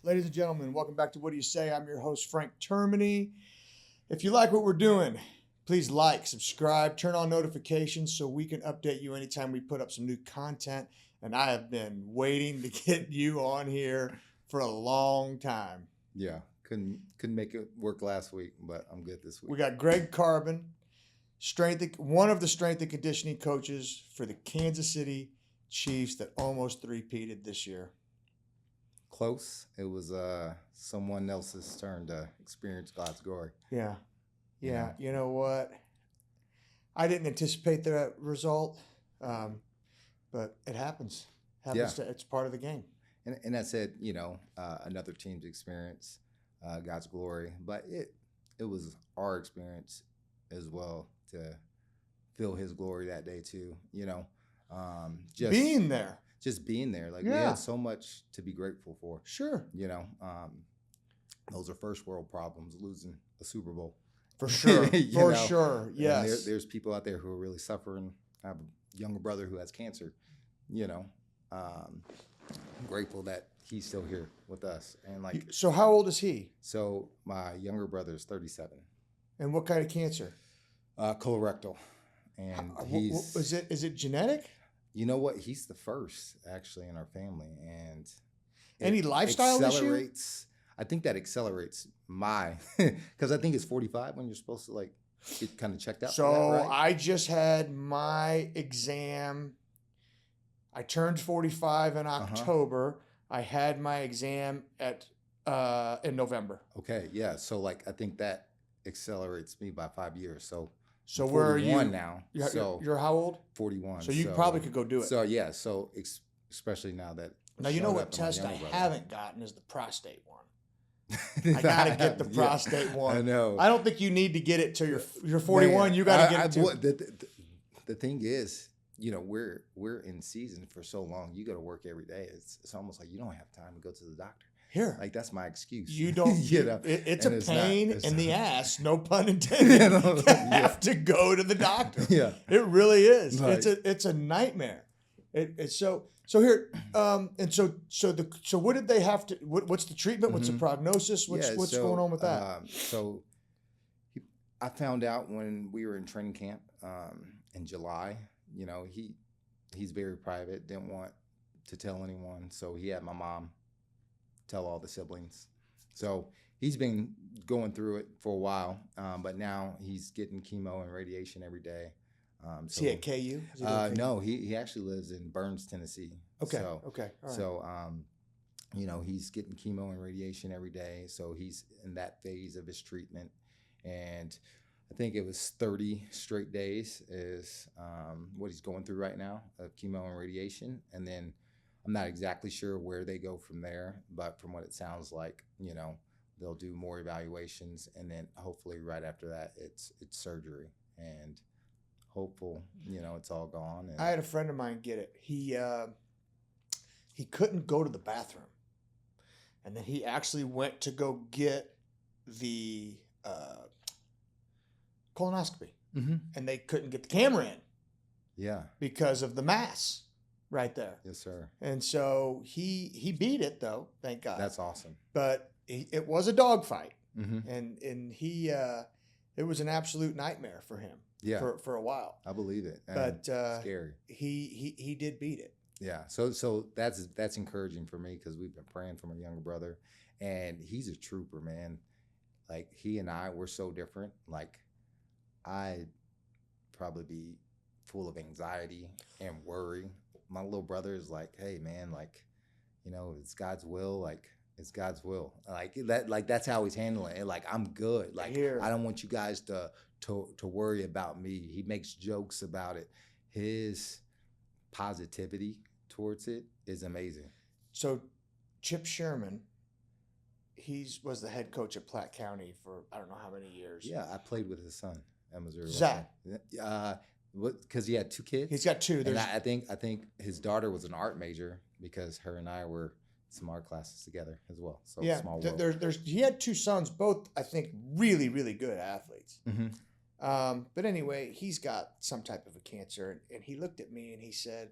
Ladies and gentlemen, welcome back to What Do You Say? I'm your host, Frank Termini. If you like what we're doing, please like, subscribe, turn on notifications so we can update you anytime we put up some new content. And I have been waiting to get you on here for a long time. Yeah, couldn't make it work last week, but I'm good this week. We got Greg Carbin, one of the strength and conditioning coaches for the Kansas City Chiefs that almost three-peated this year. Close. It was someone else's turn to experience God's glory. Yeah. You know what? I didn't anticipate that result, but it happens. It's part of the game. And that said, another team's experience God's glory, but it was our experience as well to feel His glory that day too. Just being there. Just being there. We had so much to be grateful for. Sure. Those are first world problems, losing a Super Bowl. For sure. Sure. Yes. There's people out there who are really suffering. I have a younger brother who has cancer. I'm grateful that he's still here with us. And so how old is he? So my younger brother is 37. And what kind of cancer? Colorectal. And is it genetic? You know what? He's the first actually in our family, and any lifestyle issue? I think that accelerates because I think it's 45 when you're supposed to get kind of checked out. So for that, right? I just had my exam. I turned 45 in October. I had my exam in November. Okay, yeah. So I think that accelerates me by 5 years. So where are you now? You're how old? 41. So you probably could go do it. So yeah. So especially now that. Now you know what test I haven't gotten is the prostate one. I gotta get the prostate one. I know. I don't think you need to get it till you're 41. Man, you gotta get it. The thing is, we're in season for so long. You got to work every day. It's almost like you don't have time to go to the doctor. Here, that's my excuse. You don't. It's a pain in the ass. No pun intended. You have to go to the doctor. Yeah, it really is. Right. It's a nightmare. It's so here. So what did they have to? What's the treatment? What's the prognosis? What's going on with that? I found out when we were in training camp in July. He's very private. Didn't want to tell anyone. So he had my mom tell all the siblings. So he's been going through it for a while, but now he's getting chemo and radiation every day. Is he at KU? No, he actually lives in Burns, Tennessee. Okay. So, okay. All right. So, he's getting chemo and radiation every day. So he's in that phase of his treatment. And I think it was 30 straight days is what he's going through right now of chemo and radiation. And then I'm not exactly sure where they go from there, but from what it sounds like, they'll do more evaluations, and then hopefully right after that, it's surgery, and hopeful, it's all gone. And I had a friend of mine get it. He couldn't go to the bathroom, and then he actually went to go get the colonoscopy, and they couldn't get the camera in. Yeah, because of the mass. Right there. Yes, sir. And so he beat it, though, thank God. That's awesome. But it was a dogfight, and it was an absolute nightmare for him. Yeah. For a while. I believe it. But scary. He did beat it. Yeah. So that's encouraging for me because we've been praying for my younger brother, and he's a trooper, man. He and I, we're so different. I'd probably be full of anxiety and worry. My little brother is like, hey man, it's God's will, it's God's will. That's how he's handling it. I'm good. I don't want you guys to worry about me. He makes jokes about it. His positivity towards it is amazing. So Chip Sherman, was the head coach at Platte County for I don't know how many years. Yeah, I played with his son at Missouri. Zach. Because he had two kids. He's got two. And I think his daughter was an art major because her and I were some art classes together as well. So yeah, small world. He had two sons, both I think really, really good athletes. Mm-hmm. But anyway, he's got some type of a cancer, and he looked at me and he said,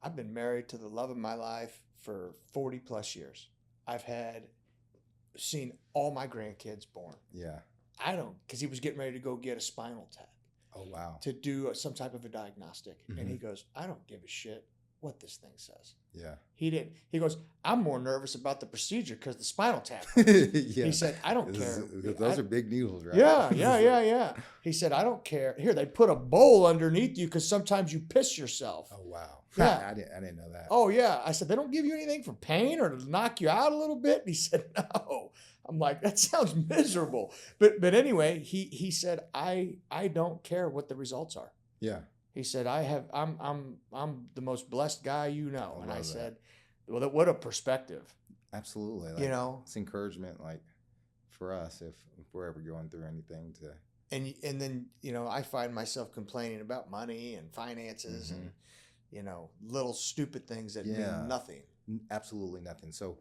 "I've been married to the love of my life for 40 plus years. I've seen all my grandkids born. Yeah. I don't, because he was getting ready to go get a spinal tap Oh wow. to do some type of a diagnostic. And he Mhm. goes, I don't give a shit what this thing says. Yeah. He didn't. He goes, I'm more nervous about the procedure because the spinal tap. Yeah. He said, I don't care. Those are big needles, right? Yeah. He said, I don't care. Here, they put a bowl underneath you because sometimes you piss yourself. Oh wow. Yeah. I didn't know that. Oh, yeah. I said, they don't give you anything for pain or to knock you out a little bit? And he said, no. I'm like, that sounds miserable. But anyway, he said, I don't care what the results are. Yeah. He said, I'm the most blessed guy you know. I And I love said, well, what a perspective. Absolutely. Like, You know? it's encouragement, like for us, if we're ever going through anything to. And then, I find myself complaining about money and finances and, little stupid things that Yeah. mean nothing. Absolutely nothing. So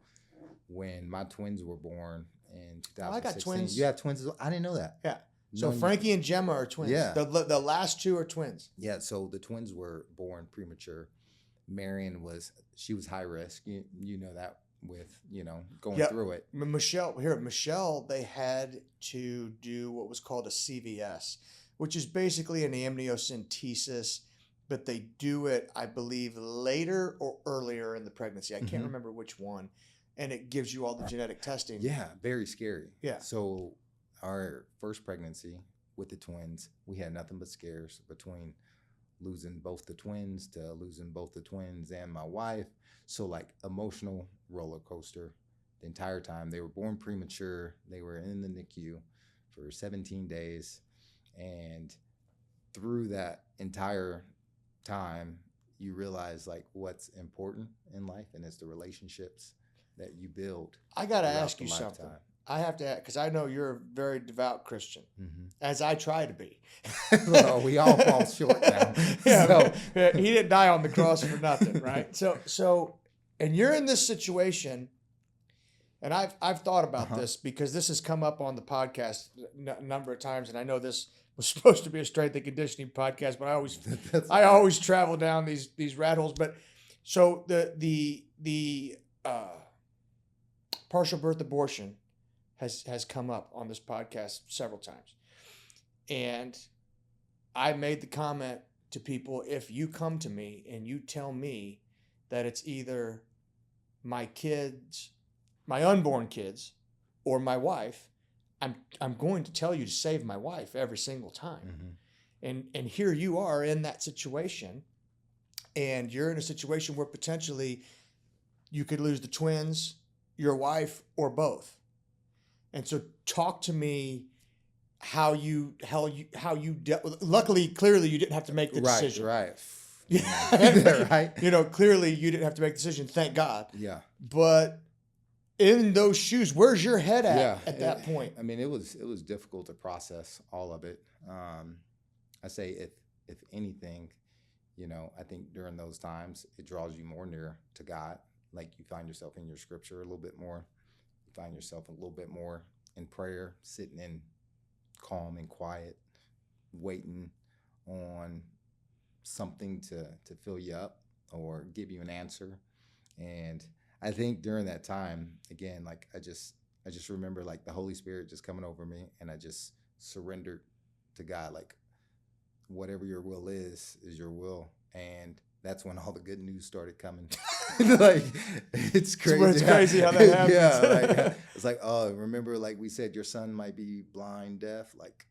when my twins were born in 2016, I got twins. You have twins as well? I didn't know that. Yeah. So Knowing you- Frankie and Gemma are twins. Yeah. The last two are twins. Yeah. So the twins were born premature. Marion was high risk. You know that with going Yep. through it. Michelle, they had to do what was called a CVS, which is basically an amniocentesis, but they do it, I believe, later or earlier in the pregnancy. I can't Mhm. remember which one. And it gives you all the genetic testing. Yeah, very scary. Yeah. So our first pregnancy with the twins, we had nothing but scares between losing both the twins to losing both the twins and my wife. So like emotional roller coaster the entire time. They were born premature. They were in the NICU for 17 days. And through that entire time, you realize like what's important in life, and it's the relationships that you build. I got to throughout ask the you something. lifetime. I have to, because I know you're a very devout Christian, Mm-hmm. as I try to be. Well, we all fall short now. Yeah, So- but he didn't die on the cross for nothing, right? So, and you're in this situation, and I've thought about Uh-huh. this because this has come up on the podcast a number of times, and I know this was supposed to be a strength and conditioning podcast, but That's I always travel down these rat holes. But so the partial birth abortion has come up on this podcast several times. And I made the comment to people, if you come to me and you tell me that it's either my kids, my unborn kids, or my wife, I'm going to tell you to save my wife every single time. Mhm. And here you are in that situation, and you're in a situation where potentially you could lose the twins, your wife, or both. And so talk to me how you dealt with. Luckily, clearly you didn't have to make the decision. Right. Yeah. Right. Clearly you didn't have to make the decision, thank God. Yeah. But in those shoes, where's your head at Yeah. at that point? I mean, it was difficult to process all of it. I say if anything, I think during those times it draws you more near to God. Like you find yourself in your scripture a little bit more. You find yourself a little bit more in prayer, sitting in calm and quiet, waiting on something to fill you up or give you an answer. And I think during that time, again, like I just remember like the Holy Spirit just coming over me, and I just surrendered to God, like whatever your will is your will. And that's when all the good news started coming. Like it's crazy. It's crazy how that happens. Yeah, like, it's like, oh, remember, like we said, your son might be blind, deaf, like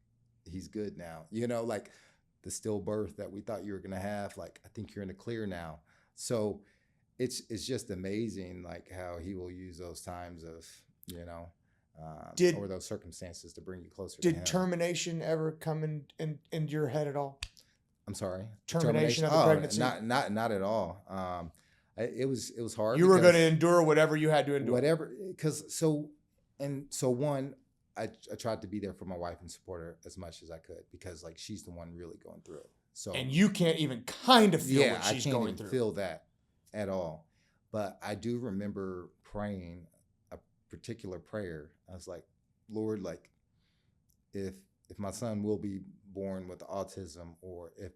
he's good now. Like the stillbirth that we thought you were gonna have, like I think you're in the clear now. So it's just amazing, like how he will use those times of or those circumstances to bring you closer to him. Did termination ever come in your head at all? I'm sorry. Termination of the pregnancy? Not at all. It was hard. You were because going to endure whatever you had to endure. whatever, because so one, I tried to be there for my wife and support her as much as I could, because like she's the one really going through it. So And you can't even kind of feel what I she's can't going even through. feel that at all. But I do remember praying a particular prayer. I was like, Lord, like if my son will be born with autism, or if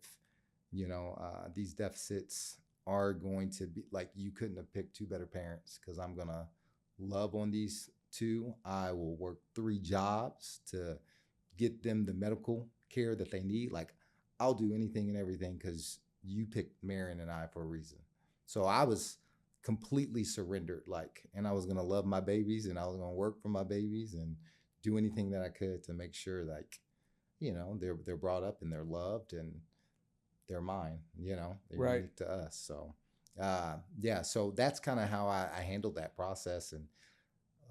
these deficits are going to be, like, you couldn't have picked two better parents, because I'm gonna love on these two. I will work 3 jobs to get them the medical care that they need. Like, I'll do anything and everything because you picked Marion and I for a reason. So I was completely surrendered, like, and I was gonna love my babies and I was gonna work for my babies and do anything that I could to make sure, like, they're brought up and they're loved and they're mine. They're Right. unique to us. So yeah, so that's kind of how I handled that process, and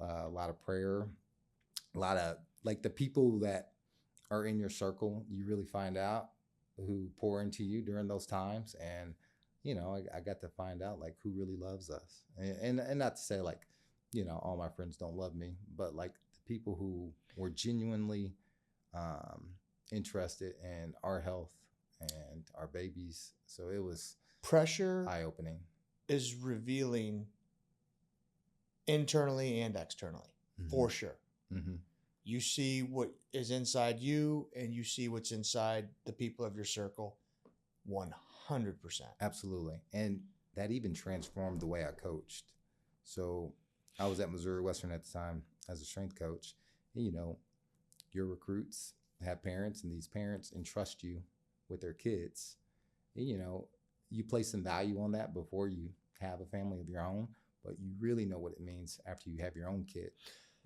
a lot of prayer, a lot of, like, the people that are in your circle, you really find out who pour into you during those times. And I got to find out, like, who really loves us, and not to say, like, all my friends don't love me, but, like, the people who were genuinely interested in our health and our babies. So it was Pressure eye-opening. is revealing internally and externally, for sure. Mm-hmm. You see what is inside you, and you see what's inside the people of your circle 100%. Absolutely. And that even transformed the way I coached. So I was at Missouri Western at the time as a strength coach. And, your recruits have parents, and these parents entrust you with their kids. And, you place some value on that before you have a family of your own, but you really know what it means after you have your own kid.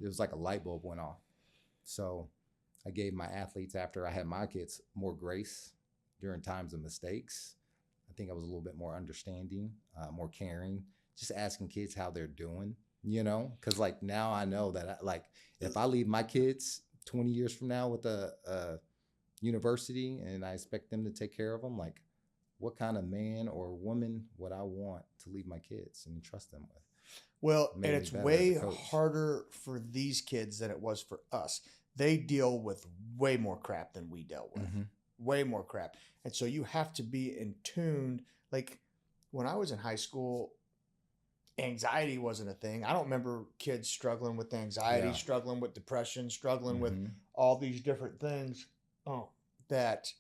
It was like a light bulb went off. So I gave my athletes, after I had my kids, more grace during times of mistakes. I think I was a little bit more understanding, more caring, just asking kids how they're doing, because, like, now I know that, if I leave my kids 20 years from now with a university and I expect them to take care of them, like, what kind of man or woman would I want to leave my kids and trust them with? Well, Made and me it's better way as a coach. harder for these kids than it was for us. They deal with way more crap than we dealt with. Mm-hmm. Way more crap. And so you have to be in tune. Like, when I was in high school, anxiety wasn't a thing. I don't remember kids struggling with anxiety, Yeah. struggling with depression, struggling with Mhm. all these different things that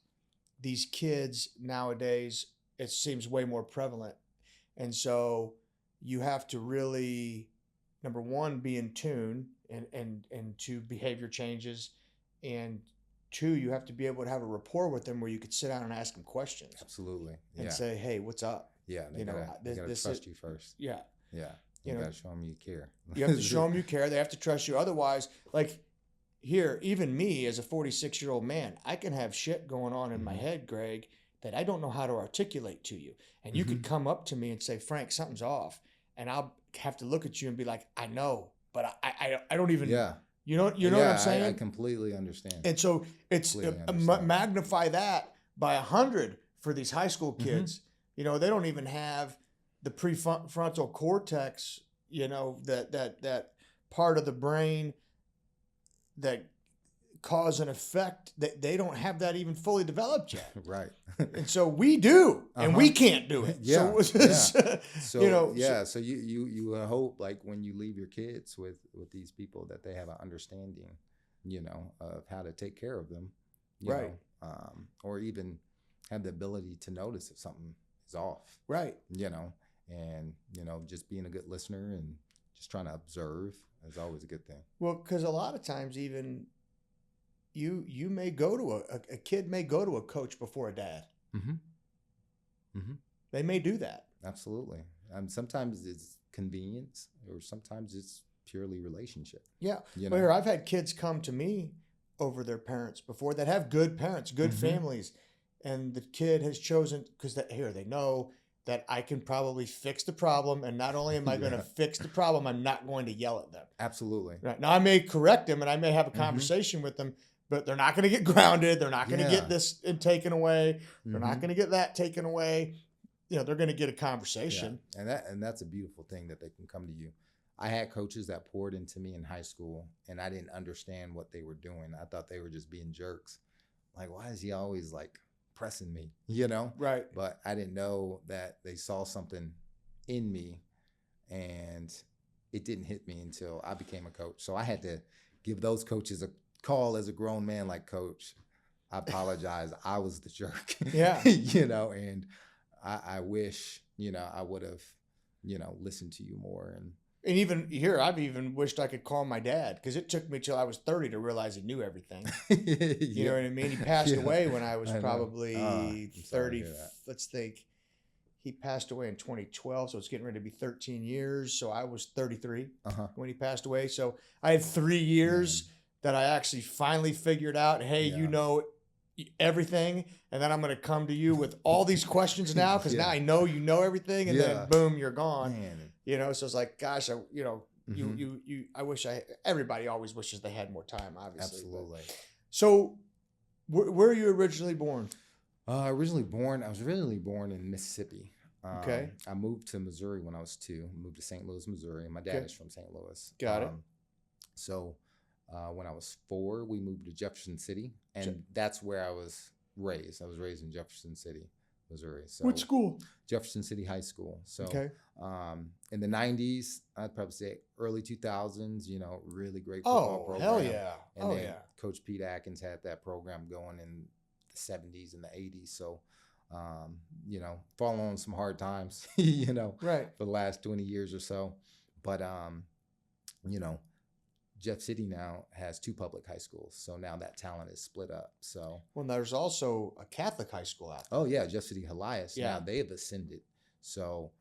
these kids nowadays, it seems way more prevalent. And so you have to really, number one, be in tune and to behavior changes. And two, you have to be able to have a rapport with them where you could sit down and ask them questions Absolutely. and Yeah. say, hey, what's up? Yeah. They you know, gotta, they this- gotta this trust is- you first. Yeah. Yeah. You You know, gotta show them you care. You have to show them you care. They have to trust you. Otherwise, like, here, even me as a 46-year-old man, I can have shit going on in my Mhm. head, Greg, that I don't know how to articulate to you. And you could come up to me and say, Frank, something's off. And I'll have to look at you and be like, I know, but I don't even, Yeah. you know what I'm saying? I completely understand. And so it's Completely understand. magnify that by 100 for these high school kids. They don't even have the prefrontal cortex, that part of the brain that cause and effect, that they don't have that even fully developed yet. Right. And so we do, and we can't do it. Yeah, So, So so you hope, like, when you leave your kids with these people, that they have an understanding, of how to take care of them, Right. or even have the ability to notice if something is off, right. and just being a good listener and just trying to observe is always a good thing. Well, because a lot of times, even you may go to a kid may go to a coach before a dad. They may do that. Absolutely. Sometimes it's convenience, or sometimes it's purely relationship. Yeah. You Well, know? here, I've had kids come to me over their parents before that have good parents, good families, and the kid has chosen, because they know that I can probably fix the problem, and not only am I going to fix the problem, I'm not going to yell at them. Absolutely. Right. Now, I may correct them and I may have a conversation with them, but they're not going to get grounded. They're not going to get this taken away. They're not going to get that taken away. They're going to get a conversation. Yeah. And that's a beautiful thing, that they can come to you. I had coaches that poured into me in high school, and I didn't understand what they were doing. I thought they were just being jerks. Like, why is he always, like, pressing me? Right. But I didn't know that they saw something in me, and it didn't hit me until I became a coach. So I had to give those coaches a call as a grown man, like, Coach, I apologize. I was the jerk. Yeah. And I wish, I would have, listened to you more. And even here, I've even wished I could call my dad because it took me till I was 30 to realize he knew everything. You know what I mean? He passed Yeah. away when I was I know. probably I'm sorry to 30. hear that. Let's think. He passed away in 2012, so it's getting ready to be 13 years. So I was 33 Uh-huh. when he passed away. So I had 3 years that I actually finally figured out, hey, Yeah. you know everything, and then I'm going to come to you with all these questions now because now I know you know everything, and then boom, you're gone. Man. You know, so it's like, gosh, I wish everybody always wishes they had more time, obviously. Absolutely. So where are you originally born? I was originally born in Mississippi. Okay. I moved to Missouri when I was 2. Moved to St. Louis, Missouri. My dad is from St. Louis. Got it. So when I was 4, we moved to Jefferson City, and that's where I was raised. I was raised in Jefferson City, Missouri. So Which school? Jefferson City High School. So Okay. in the 90s, I'd probably say early 2000s, you know, really great football program. Hell yeah. And then Coach Pete Atkins had that program going in the 70s and the 80s. So, you know, falling on some hard times, you know, right, for the last 20 years or so. But, you know, Jeff City now has 2 public high schools. So now that talent is split up. So, well, there's also a Catholic high school out there. oh, yeah, Jeff City Elias. Yeah. Now they have ascended. So,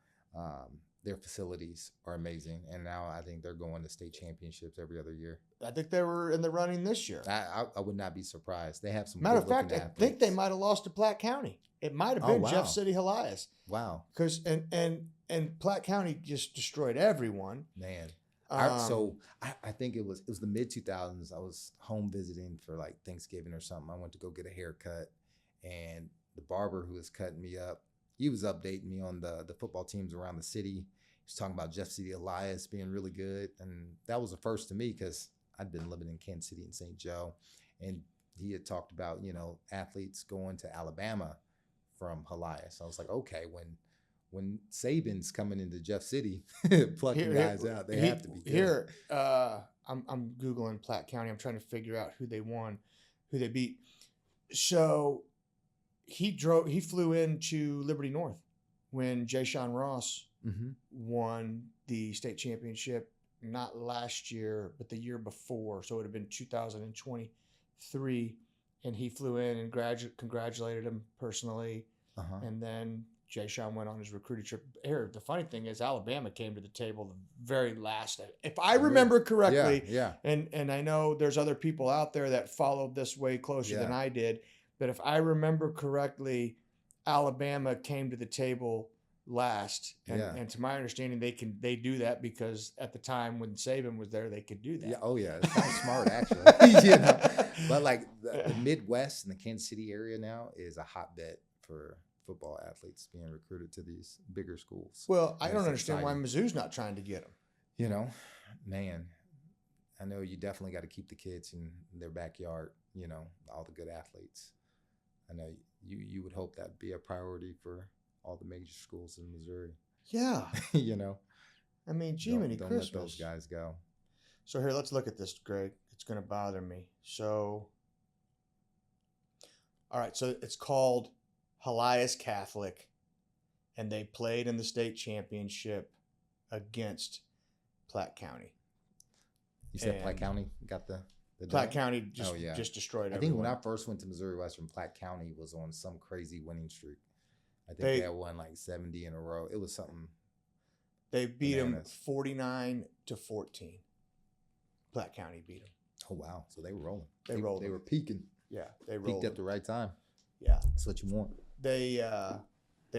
their facilities are amazing. And now I think they're going to state championships every other year. I think they were in the running this year. I would not be surprised. They have some Matter of fact, good-looking I think they athletes. might have lost to Platte County. It might have Oh, been wow. Jeff City Elias. Wow, Because and Platte County just destroyed everyone. man. Um, I think it was the mid 2000s. I was home visiting for like Thanksgiving or something. I went to go get a haircut, and the barber who was cutting me up, he was updating me on the football teams around the city. He was talking about Jeff City Elias being really good, and that was the first to me because I'd been living in Kansas City and St. Joe, and he had talked about, you know, athletes going to Alabama from Elias. I was like, okay, when Saban's coming into Jeff City, plucking guys out, they have to be good. Here, I'm Googling Platte County. I'm trying to figure out who they won, who they beat. So he flew into Liberty North when Jay Sean Ross won the state championship, not last year, but the year before. So it would have been 2023. And he flew in and congratulated him personally. And then Jay Sean went on his recruiting trip. Here, the funny thing is Alabama came to the table the very last. If I remember correctly, Yeah. and I know there's other people out there that followed this way closer than I did, but if I remember correctly, Alabama came to the table last. And to my understanding, they do that because at the time when Saban was there, they could do that. Yeah. Oh yeah. It's kind of smart actually. You know? But like the Midwest and the Kansas City area now is a hotbed for football athletes being recruited to these bigger schools. Well, I And don't it's understand why exciting. Mizzou's not trying to get them. You know, man, I know you definitely got to keep the kids in their backyard, you know, all the good athletes. I know you would hope that'd be a priority for all the major schools in Missouri. Yeah. You know, I mean, gee, don't many let Christmas. those guys go. So here, let's look at this, Greg. It's going to bother me. So, all right. So it's called Elias Catholic, and they played in the state championship against Platte County. You said Platte And County got the Platte dub? County just destroyed I everyone. think when I first went to Missouri Western, Platte County was on some crazy winning streak. I think They they had won like 70 in a row. It was something. They beat them Bananas. 49-14. Platte County beat them. Oh wow! So they were rolling. They rolled They them. were peaking. Yeah, they Peaked rolled at them. the right time. Yeah, That's what you want. they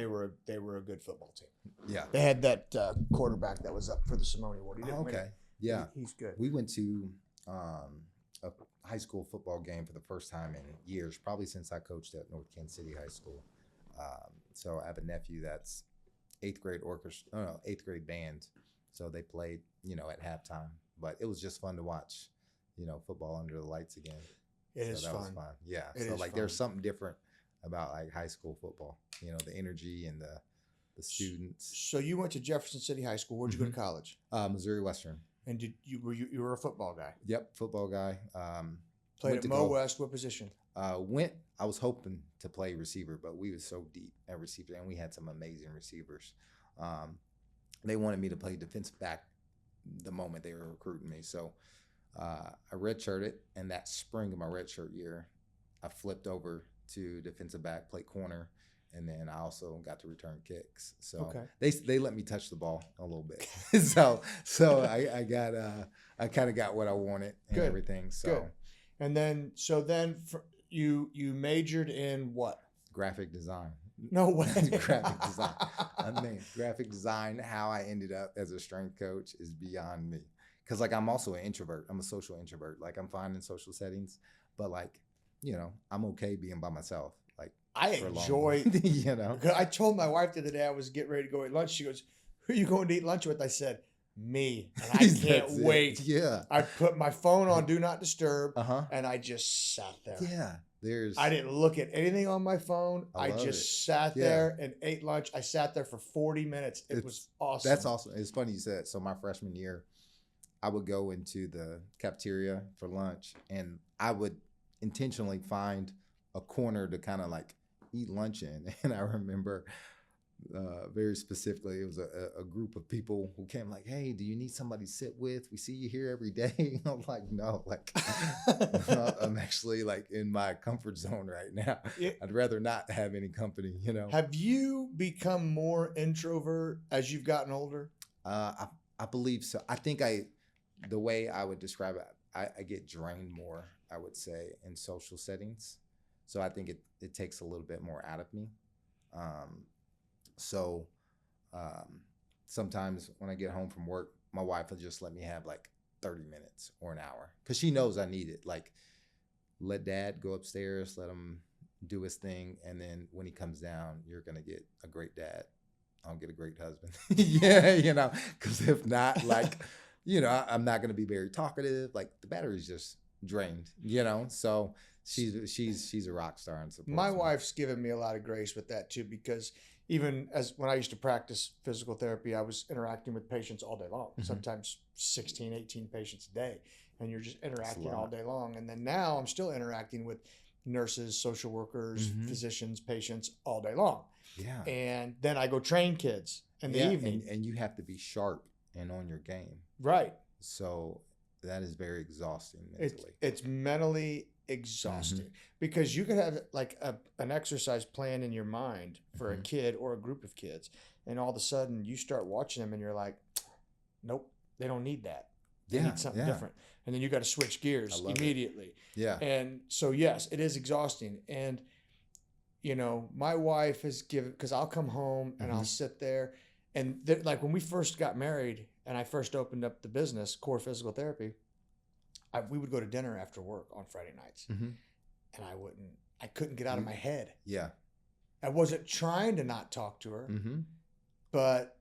were a good football team. Yeah. They had that quarterback that was up for the Simone Award. He didn't win Okay. it. Yeah. He's good. We went to a high school football game for the first time in years, probably since I coached at North Kansas City High School. So I have a nephew that's eighth grade band. So they played, you know, at halftime. But it was just fun to watch, you know, football under the lights again. It is that fun. was fun. Yeah. It so is like fun. there's something different about like high school football. You know, the energy and the students. So you went to Jefferson City High School. Where'd you go to college? Missouri Western. And you were a football guy? Yep, football guy. Played went at to Mo go- West. What position? I was hoping to play receiver, but we was so deep at receiver, and we had some amazing receivers. They wanted me to play defensive back the moment they were recruiting me. So I redshirted, and that spring of my redshirt year, I flipped over to defensive back, play corner, and then I also got to return kicks. So Okay. they let me touch the ball a little bit. so I got I kind of got what I wanted and Good. everything. So Good. And then you majored in what? graphic design. No way. Graphic design. I mean, graphic design. How I ended up as a strength coach is beyond me. Because like I'm also an introvert. I'm a social introvert. Like I'm fine in social settings, but like I'm okay being by myself. Like I for long. enjoy. Because I told my wife the other day I was getting ready to go eat lunch. She goes, "Who are you going to eat lunch with?" I said, "Me," and I can't That's it. wait. Yeah. I put my phone on Do Not Disturb, Uh-huh. and I just sat there. Yeah. I didn't look at anything on my phone. I love just it. sat Yeah. there and ate lunch. I sat there for 40 minutes. It was awesome. That's awesome. It's funny you said. So my freshman year, I would go into the cafeteria for lunch, and I would intentionally find a corner to kind of like eat lunch in. And I remember very specifically, it was a group of people who came like, "Hey, do you need somebody to sit with? We see you here every day." I'm like, "No, like I'm actually like in my comfort zone right now. I'd rather not have any company, Have you become more introvert as you've gotten older? I believe so. I think the way I would describe it, I get drained more, I would say, in social settings. So I think it takes a little bit more out of me. So sometimes when I get home from work, my wife will just let me have like 30 minutes or an hour because she knows I need it. Like, let dad go upstairs, let him do his thing. And then when he comes down, you're going to get a great dad. I'll get a great husband. Yeah, because if not, like, I'm not going to be very talkative. Like, the battery's just drained, So she's a rock star and supports My me. wife's given me a lot of grace with that too, because even as when I used to practice physical therapy, I was interacting with patients all day long, sometimes 16, 18 patients a day. And you're just interacting all day long. And then now I'm still interacting with nurses, social workers, physicians, patients all day long. Yeah. And then I go train kids in the evening. And you have to be sharp and on your game. Right. So that is very exhausting mentally. It's mentally exhausting because you could have like an exercise plan in your mind for a kid or a group of kids, and all of a sudden you start watching them and you're like, nope, they don't need that. They need something different. And then you got to switch gears immediately. Yeah. And so, yes, it is exhausting. And, my wife has given, because I'll come home and I'll sit there. And like when we first got married and I first opened up the business, Core Physical Therapy, we would go to dinner after work on Friday nights. And I couldn't get out of my head. Yeah. I wasn't trying to not talk to her, but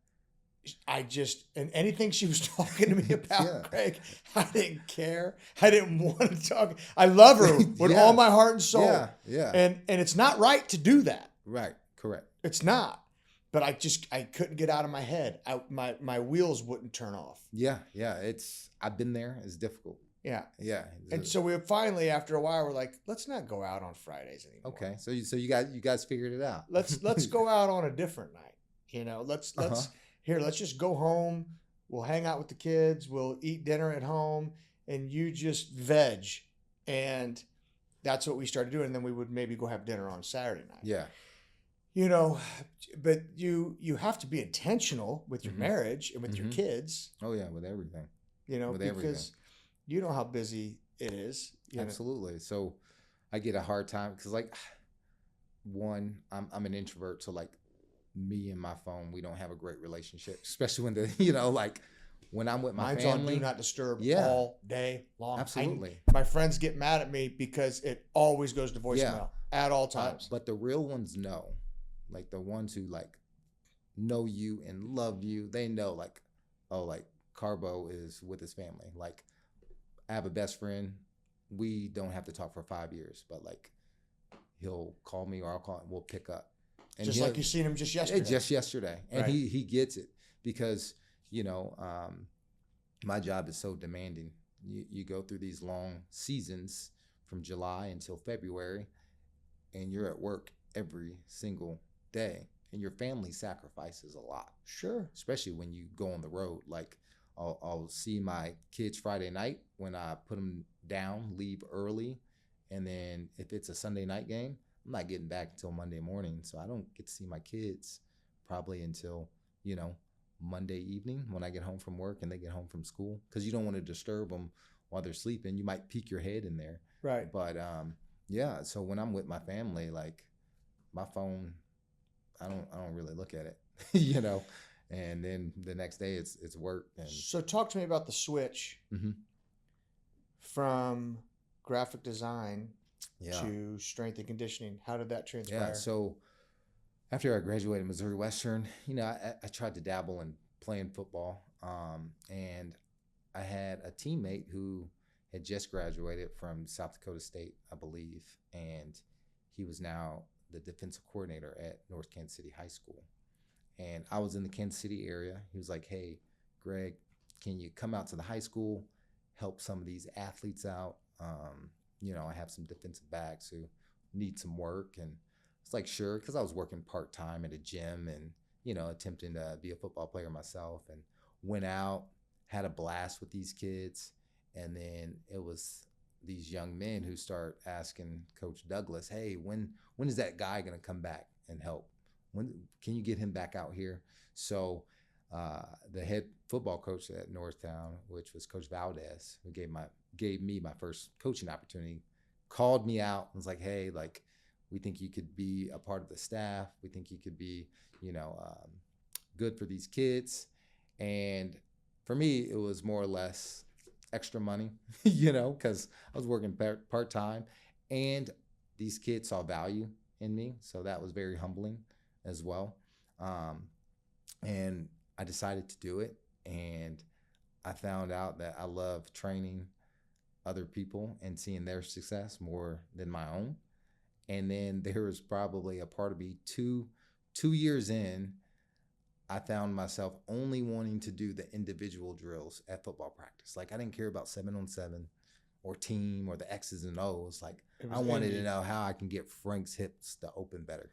and anything she was talking to me about, Craig, I didn't care. I didn't want to talk. I love her with all my heart and soul. Yeah. And it's not right to do that. Right. Correct. It's not. But I couldn't get out of my head. My wheels wouldn't turn off. Yeah. I've been there. It's difficult. Yeah. Yeah. And so we finally, after a while, we're like, let's not go out on Fridays anymore. Okay. So you guys figured it out. Let's go out on a different night. Let's just go home. We'll hang out with the kids. We'll eat dinner at home, and you just veg. And that's what we started doing. And then we would maybe go have dinner on Saturday night. Yeah. But you have to be intentional with your marriage and with your kids. Oh yeah, with everything. With because everything. You know how busy it is. Absolutely. So I get a hard time because, like, one, I'm an introvert, so like me and my phone, we don't have a great relationship, especially when like when I'm with my Mine's family. On Do Not Disturb all day long. Absolutely. My friends get mad at me because it always goes to voicemail at all times. But the real ones know, like the ones who like know you and love you, they know like, oh, like Carbo is with his family. Like, I have a best friend. We don't have to talk for 5 years, but like he'll call me or I'll call him. We'll pick up. And just like you seen him just yesterday. Just yesterday. And right. he gets it because, my job is so demanding. You go through these long seasons from July until February, and you're at work every single day. And your family sacrifices a lot. Sure. Especially when you go on the road. Like, I'll see my kids Friday night when I put them down, leave early, and then if it's a Sunday night game, I'm not getting back until Monday morning, so I don't get to see my kids probably until Monday evening when I get home from work and they get home from school, because you don't want to disturb them while they're sleeping. You might peek your head in there, Right. but yeah. So when I'm with my family, like my phone, I don't really look at it, And then the next day it's work. And So talk to me about the switch Mhm. from graphic design Yeah. to strength and conditioning. How did that transpire? Yeah. So after I graduated Missouri Western, I tried to dabble in playing football. And I had a teammate who had just graduated from South Dakota State, I believe, and he was now the defensive coordinator at North Kansas City High School. And I was in the Kansas City area. He was like, "Hey, Greg, can you come out to the high school, help some of these athletes out? I have some defensive backs who need some work." And it's like, sure, because I was working part-time at a gym and, attempting to be a football player myself, and went out, had a blast with these kids. And then it was these young men who start asking Coach Douglas, "Hey, when is that guy going to come back and help? When can you get him back out here?" So the head football coach at Northtown, which was Coach Valdez, who gave me my first coaching opportunity, called me out and was like, "Hey, like, we think you could be a part of the staff. We think you could be, good for these kids." And for me, it was more or less extra money, because I was working part-time, and these kids saw value in me. So that was very humbling as well. And I decided to do it. And I found out that I love training other people and seeing their success more than my own. And then there was probably a part of me two years in, I found myself only wanting to do the individual drills at football practice. Like, I didn't care about 7-on-7 or team or the X's and O's. Like, I wanted to know how I can get Frank's hips to open better.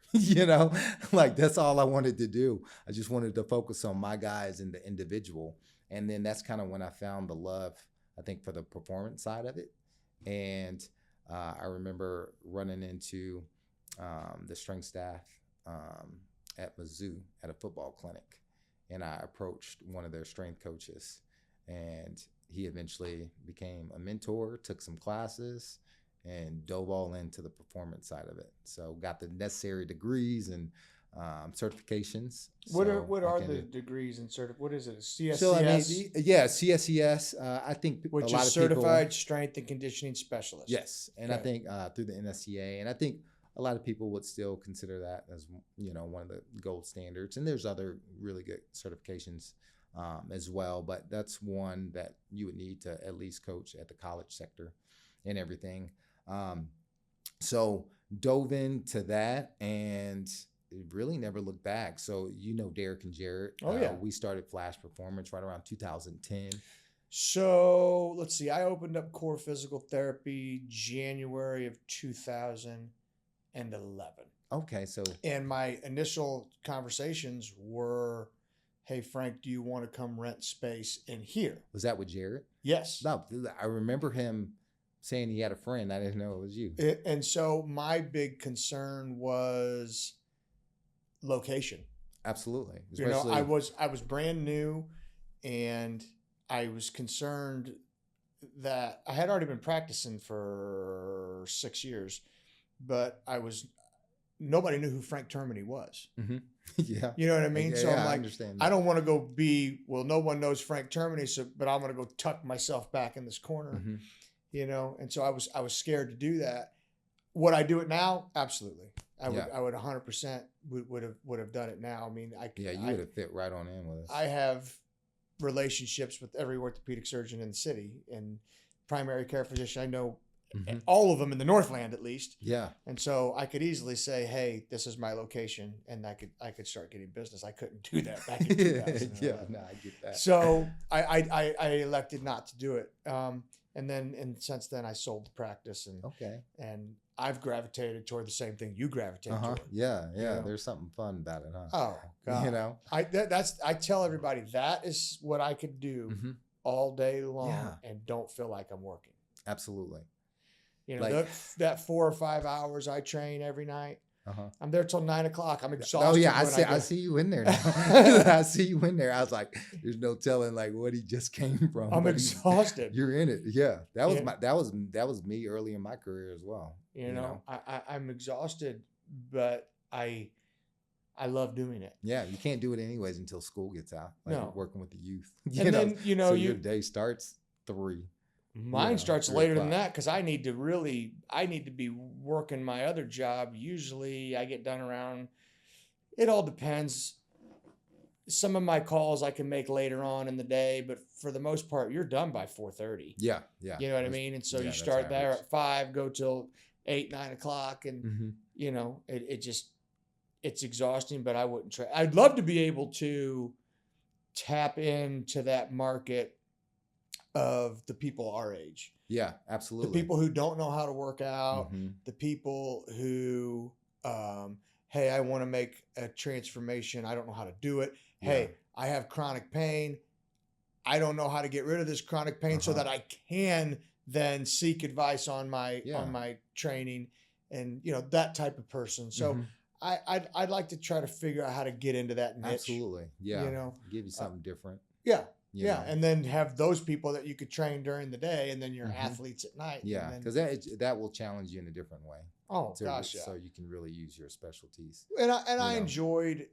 Like, that's all I wanted to do. I just wanted to focus on my guys and the individual. And then that's kind of when I found the love, I think, for the performance side of it. And I remember running into the strength staff at Mizzou at a football clinic, and I approached one of their strength coaches, and he eventually became a mentor, took some classes, and dove all into the performance side of it. So got the necessary degrees and certifications. What are the degrees and what is it? CSCS? So CSCS. I think which a lot is of Certified people, Strength and Conditioning Specialist. Yes, and Okay. I think through the NSCA, and I think a lot of people would still consider that as one of the gold standards. And there's other really good certifications as well, but that's one that you would need to at least coach at the college sector and everything. So dove into that and really never looked back. So Derek and Jarrett. Oh, yeah. We started Flash Performance right around 2010. So let's see. I opened up Core Physical Therapy January of 2011. Okay, so And my initial conversations were, "Hey, Frank, do you want to come rent space in here?" was that with Jarrett? Yes. No, I remember him saying he had a friend. I didn't know it was you. And so my big concern was location. Absolutely. I was brand new, and I was concerned that I had already been practicing for 6 years, but nobody knew who Frank Termini was. Mm-hmm. Yeah. You know what I mean? Yeah, so yeah, I'm I like, understand I that. don't want to go no one knows Frank Termini, but I'm going to go tuck myself back in this corner, Mm-hmm. And so I was scared to do that. Would I do it now? Absolutely. I would 100% would have done it now. I mean, you would have fit right on in with us. I have relationships with every orthopedic surgeon in the city and primary care physician. I know Mhm. all of them in the Northland at least. Yeah. And so I could easily say, hey, this is my location, and I could start getting business. I couldn't do that back in 2011. Yeah, no, I get that. So I elected not to do it. And since then I sold the practice, Okay. and I've gravitated toward the same thing you gravitate Uh-huh. toward. Yeah, yeah. know? There's something fun about it, huh? Oh God. You know? I tell everybody that is what I could do Hmm. all day long Yeah. and don't feel like I'm working. Absolutely. You know, Like- that 4 or 5 hours I train every night, Uh-huh. I'm there till 9 o'clock. I'm exhausted. Oh yeah, when I see you in there now. I see you in there. I was like, there's no telling like what he just came from. I'm but exhausted. You're in it. Yeah. That was Yeah. that was me early in my career as well. You know, I'm exhausted, but I love doing it. Yeah, you can't do it anyways until school gets out. Like No. working with the youth. And then, you know, so your day starts 3. Mine Yeah, starts 3 later than o'clock. that because I need to be working my other job. Usually I get done around, it all depends. Some of my calls I can make later on in the day, but for the most part, you're done by 4:30. Yeah, yeah. You know what I mean? And so yeah, you that's start there average. at 5, go till 8, 9 o'clock. And, Mm-hmm. you know, it's exhausting, but I wouldn't try. I'd love to be able to tap into that market of the people our age. Yeah, The absolutely. people who don't know how to work out, Mhm. the people who, hey, I want to make a transformation. I don't know how to do it. Hey, Yeah. I have chronic pain. I don't know how to get rid of this chronic pain so Uh-huh. that I can then seek advice on my Yeah. training, and you know, that type of person. So Mhm. I'd like to try to figure out how to get into that niche. Absolutely. Yeah. You know, Give you something different. yeah. you Yeah, know? and then have those people that you could train during the day, and then your Mhm. athletes at night. Yeah, and then, because that will challenge you in a different way. oh So, gosh, yeah. so you can really use your specialties. And I know. enjoyed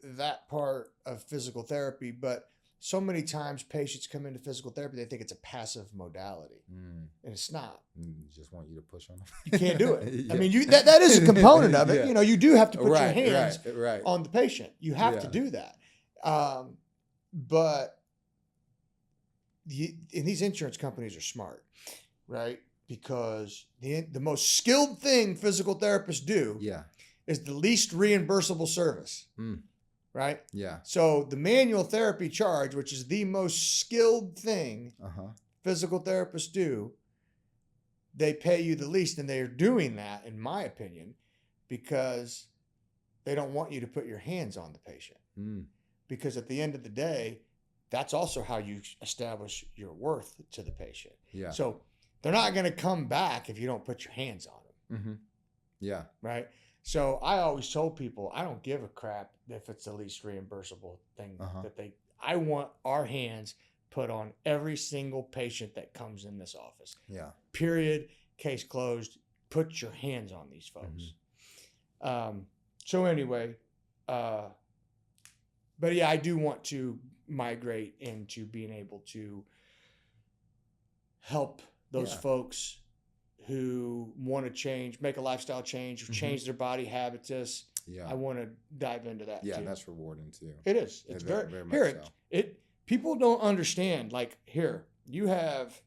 that part of physical therapy, but so many times patients come into physical therapy, they think it's a passive modality, Mm. and it's not. Just want you to push on them. You can't do it. I Yeah. mean, that is a component of it. Yeah. You know, you do have to put right, your hands right. on the patient. You have to Yeah. do that. But and these insurance companies are smart, right? Because the most skilled thing physical therapists do Yeah, is the least reimbursable service, Mm. right? yeah. So the manual therapy charge, which is the most skilled thing Uh-huh. physical therapists do, they pay you the least, and they're doing that, in my opinion, because they don't want you to put your hands on the patient. Mm. Because at the end of the day, that's also how you establish your worth to the patient. Yeah. So they're not going to come back if you don't put your hands on them, Mm-hmm. Yeah. right? So I always told people, I don't give a crap if it's the least reimbursable thing Uh-huh. I want our hands put on every single patient that comes in this office. Yeah. Period. Case closed. Put your hands on these folks. Mm-hmm. So anyway, but yeah, I do want to migrate into being able to help those Yeah. folks who want to change, make a lifestyle change, or Mhm. change their body habitus. Yeah. I want to dive into that Yeah, too. that's rewarding too. It is. Yeah, It's very- very, very here. much so. It people don't understand. Like here, you have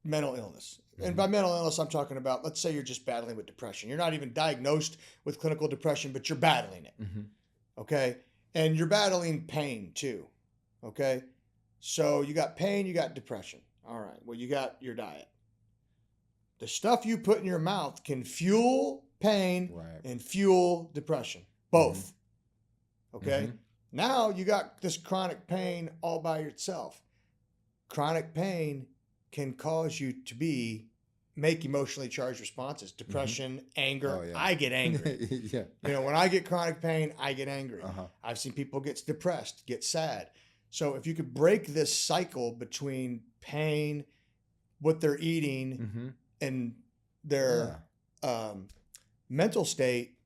mental illness, and Mhm. by mental illness, I'm talking about. Let's say you're just battling with depression. You're not even diagnosed with clinical depression, but you're battling it. Mm-hmm. Okay, and you're battling pain too. Okay, so you got pain, you got depression. All right. Well, you got your diet. The stuff you put in your mouth can fuel pain Right. and fuel depression, both. Okay. Mhm. Now you got this chronic pain all by yourself. Chronic pain can cause you to make emotionally charged responses, depression, anger. Oh, yeah. I get angry. Yeah. You know, when I get chronic pain, I get angry. Uh-huh. I've seen people get depressed, get sad. So if you could break this cycle between pain, what they're eating, Mm-hmm. and their mental state,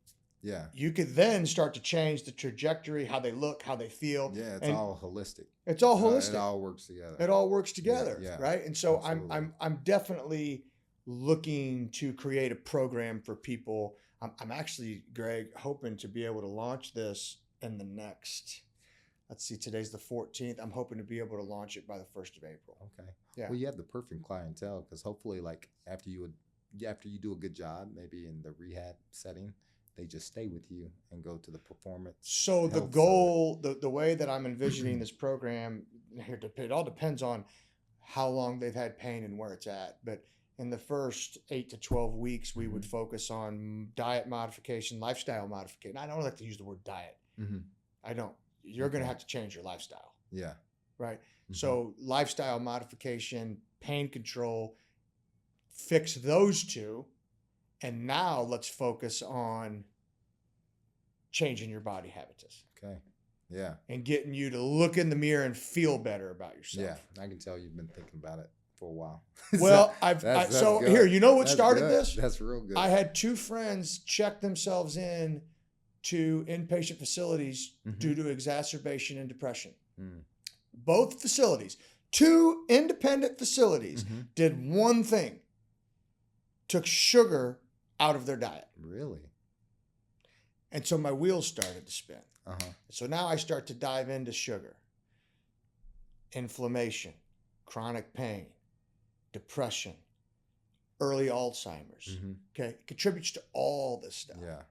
Yeah. you could then start to change the trajectory, how they look, how they feel. Yeah. It's and all holistic. it's all holistic. It all works together. It all works together, yeah, right? And so absolutely. I'm definitely looking to create a program for people. I'm actually, Greg, hoping to be able to launch this in the next let's see, today's the 14th. I'm hoping to be able to launch it by the 1st of April. Okay. Yeah. Well, you have the perfect clientele because hopefully, like after you do a good job, maybe in the rehab setting, they just stay with you and go to the performance. So the health goal, the way that I'm envisioning this program, it all depends on how long they've had pain and where it's at. But in the first 8 to 12 weeks, we would focus on diet modification, lifestyle modification. I don't like to use the word diet. Mm-hmm. I don't. You're going to Okay. have to change your lifestyle, Yeah. right? Mm-hmm. So lifestyle modification, pain control, fix those two. And now let's focus on changing your body habitus. Okay. Yeah. And getting you to look in the mirror and feel better about yourself. Yeah. I can tell you've been thinking about it for a while. Well, That's so good. here, you know what That's started good. this? That's real good. I had 2 friends check themselves in to inpatient facilities due to exacerbation and depression. Both facilities, 2 independent facilities, did one thing: took sugar out of their diet. Really? And so my wheels started to spin. Uh-huh. So now I start to dive into sugar, inflammation, chronic pain, depression, early Alzheimer's. Okay. It contributes to all this stuff. Yeah.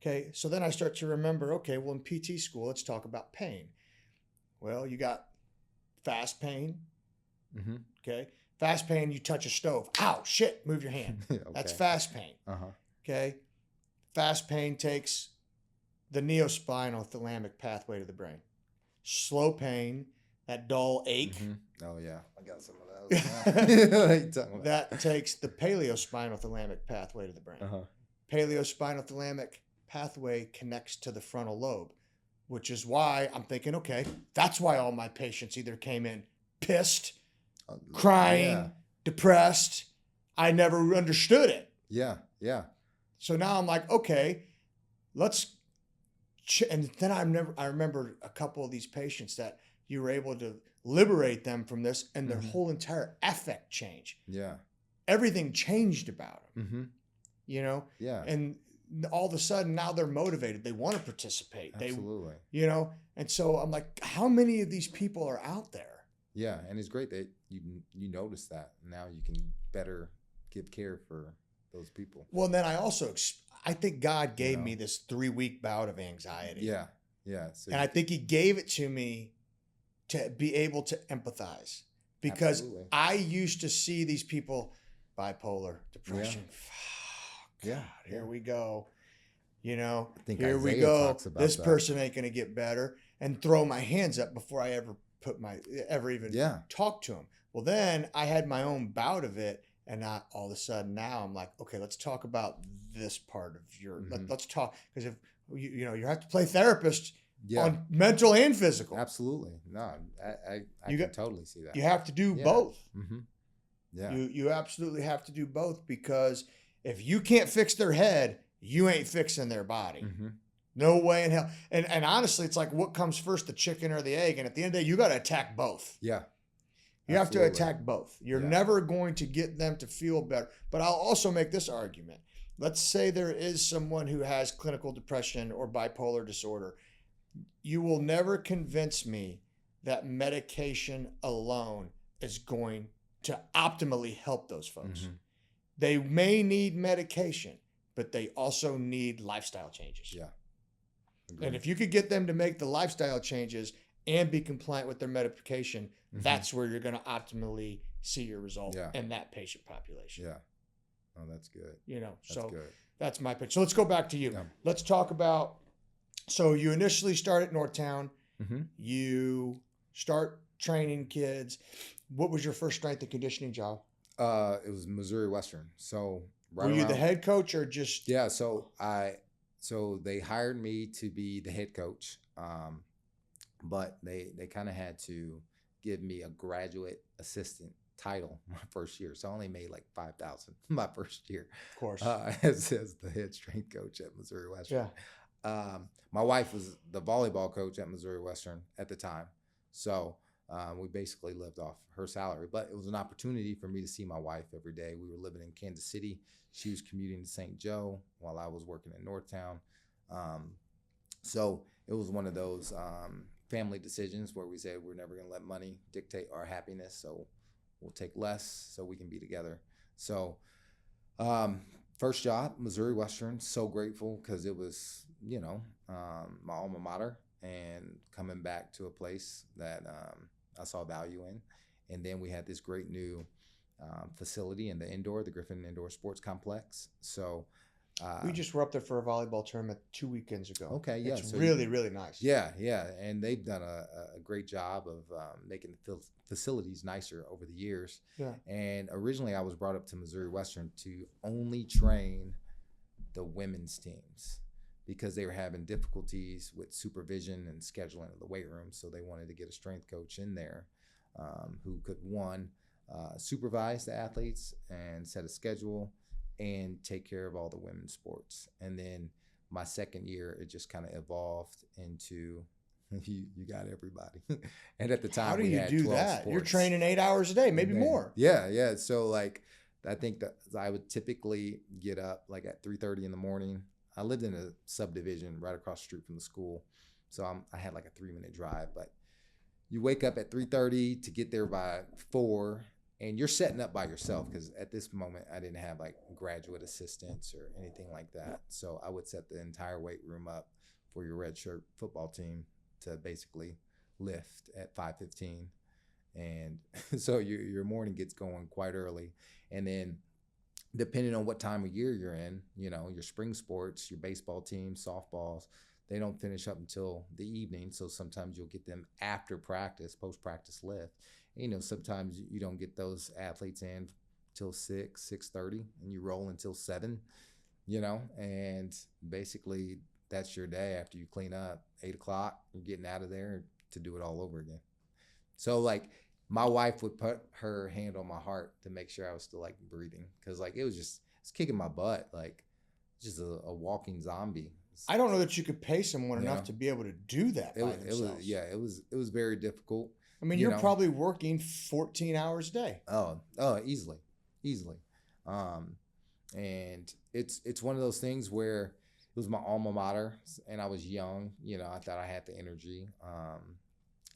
Okay. So then I start to remember, okay, well, in PT school, let's talk about pain. Well, you got fast pain. Okay. Fast pain, you touch a stove. Ow, shit, move your hand. Okay. That's fast pain. Okay. Fast pain takes the neospinal thalamic pathway to the brain. Slow pain, that dull ache, Oh yeah, I got some of those. that takes the paleospinal thalamic pathway to the brain. Paleospinal thalamic pathway connects to the frontal lobe, which is why I'm thinking, okay, that's why all my patients either came in pissed, crying, depressed. I never understood it. Yeah. So now I'm like, okay, and then I remember a couple of these patients that you were able to liberate them from this, and their whole entire affect changed. Yeah. Everything changed about them. You know? Yeah. And all of a sudden now they're motivated. They want to participate. Absolutely. You know? And so I'm like, how many of these people are out there? Yeah, and it's great that you notice that. Now you can better give care for those people. Well, and then I think God gave me this 3-week bout of anxiety. Yeah. So and I think he gave it to me to be able to empathize, because I used to see these people, bipolar, depression. God, here we go. You know, here we go. This person ain't going to get better, and throw my hands up before I ever even talk to him. Well, then I had my own bout of it. And all of a sudden now I'm like, okay, let's talk about this part of your, let's talk. Because if you have to play therapist on mental and physical. Absolutely. No, I can totally see that. You have to do both. Yeah. You absolutely have to do both, because if you can't fix their head, you ain't fixing their body. No way in hell. And honestly, it's like, what comes first, the chicken or the egg? And at the end of the day, you got to attack both. Yeah. You have to attack both. You're never going to get them to feel better. But I'll also make this argument. Let's say there is someone who has clinical depression or bipolar disorder. You will never convince me that medication alone is going to optimally help those folks. They may need medication, but they also need lifestyle changes. Yeah. Agreed. And if you could get them to make the lifestyle changes and be compliant with their medication, that's where you're going to optimally see your result in that patient population. Yeah. Oh, that's good. You know, that's so good. That's my pitch. So let's go back to you. Yeah. Let's talk about, so you initially start at Northtown. You start training kids. What was your first strength and conditioning job? It was Missouri Western. So were you the head coach or just? Yeah. So they hired me to be the head coach. But they kind of had to give me a graduate assistant title my first year. So I only made like $5,000 my first year. Of course. As the head strength coach at Missouri Western. Yeah. My wife was the volleyball coach at Missouri Western at the time. So we basically lived off her salary. But it was an opportunity for me to see my wife every day. We were living in Kansas City. She was commuting to St. Joe while I was working in Northtown. So it was one of those family decisions where we said we're never going to let money dictate our happiness. So we'll take less so we can be together. So um, first job, Missouri Western, so grateful because it was, my alma mater, and coming back to a place that I saw value in. And then we had this great new facility in the Griffin Indoor Sports Complex. So We just were up there for a volleyball tournament 2 weekends ago. okay, yeah, It's so really, really nice. yeah, and they've done a great job of making the facilities nicer over the years. Yeah. And originally, I was brought up to Missouri Western to only train the women's teams because they were having difficulties with supervision and scheduling of the weight room. So they wanted to get a strength coach in there who could, one, supervise the athletes and set a schedule and take care of all the women's sports. And then my second year, it just kind of evolved into you got everybody. And at the time, How do we you had do 12 that? You're sports. training 8 hours a day, maybe Man. more. Yeah. So like, I think that I would typically get up like at 3:30 in the morning. I lived in a subdivision right across the street from the school, so I had like a 3-minute drive. But you wake up at 3:30 to get there by 4, and you're setting up by yourself because at this moment I didn't have like graduate assistants or anything like that. So I would set the entire weight room up for your red shirt football team to basically lift at 5:15. And so your morning gets going quite early. And then depending on what time of year you're in, your spring sports, your baseball team, softballs, they don't finish up until the evening. So sometimes you'll get them after practice, post-practice lift. Sometimes you don't get those athletes in till 6:30, and you roll until 7, and basically that's your day after you clean up. 8 o'clock, you're getting out of there to do it all over again. So like my wife would put her hand on my heart to make sure I was still like breathing. Cause like it's kicking my butt. Like just a walking zombie. I don't know that you could pay someone Yeah. enough to be able to do that by themselves. It was very difficult. I mean, you're probably working 14 hours a day. Oh, easily. And it's one of those things where it was my alma mater and I was young, I thought I had the energy.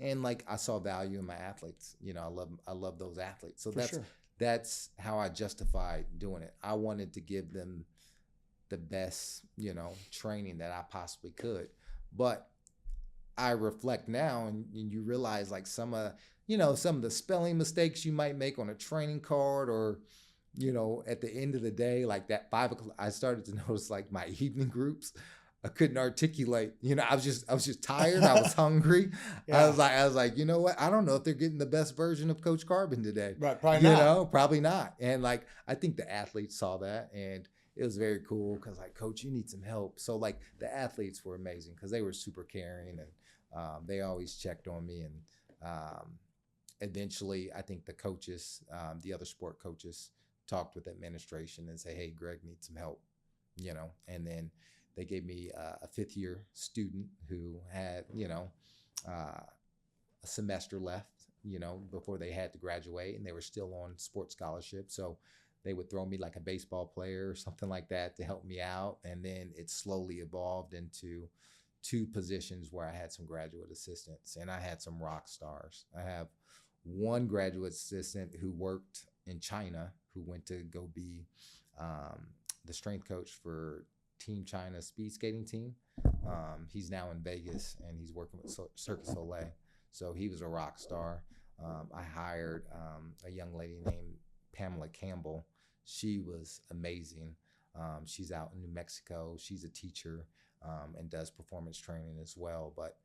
And like I saw value in my athletes. I love those athletes. So that's how I justified doing it. I wanted to give them the best, training that I possibly could. But I reflect now and you realize like some of the spelling mistakes you might make on a training card or, at the end of the day, like that 5 o'clock, I started to notice like my evening groups, I couldn't articulate. I was just tired. I was hungry. Yeah. I was like, you know what? I don't know if they're getting the best version of Coach Carbin today. Right, probably not. Probably not. And like, I think the athletes saw that, and it was very cool because like, Coach, you need some help. So like, the athletes were amazing because they were super caring and they always checked on me. And eventually, I think the coaches, the other sport coaches, talked with administration and say, hey, Greg needs some help. And then they gave me a 5th-year student who had, a semester left, before they had to graduate, and they were still on sports scholarship. So they would throw me like a baseball player or something like that to help me out. And then it slowly evolved into 2 positions where I had some graduate assistants and I had some rock stars. I have one graduate assistant who worked in China, who went to go be the strength coach for Team China speed skating team. He's now in Vegas and he's working with Cirque du Soleil. So he was a rock star. I hired a young lady named Pamela Campbell. She was amazing. She's out in New Mexico. She's a teacher and does performance training as well. But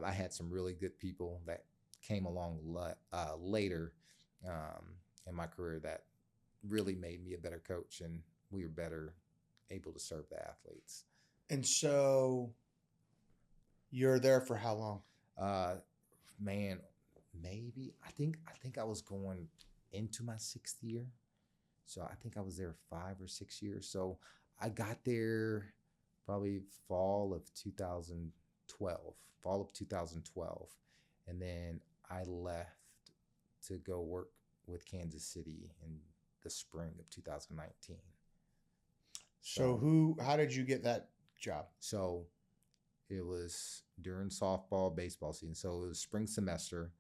I had some really good people that came along later in my career that really made me a better coach, and we were better able to serve the athletes. And so you're there for how long? Man, maybe I think I was going into my 6th year. So I think I was there 5 or 6 years. So I got there probably fall of 2012. And then I left to go work with Kansas City in the spring of 2019. So how did you get that job? So it was during softball, baseball season. So it was spring semester.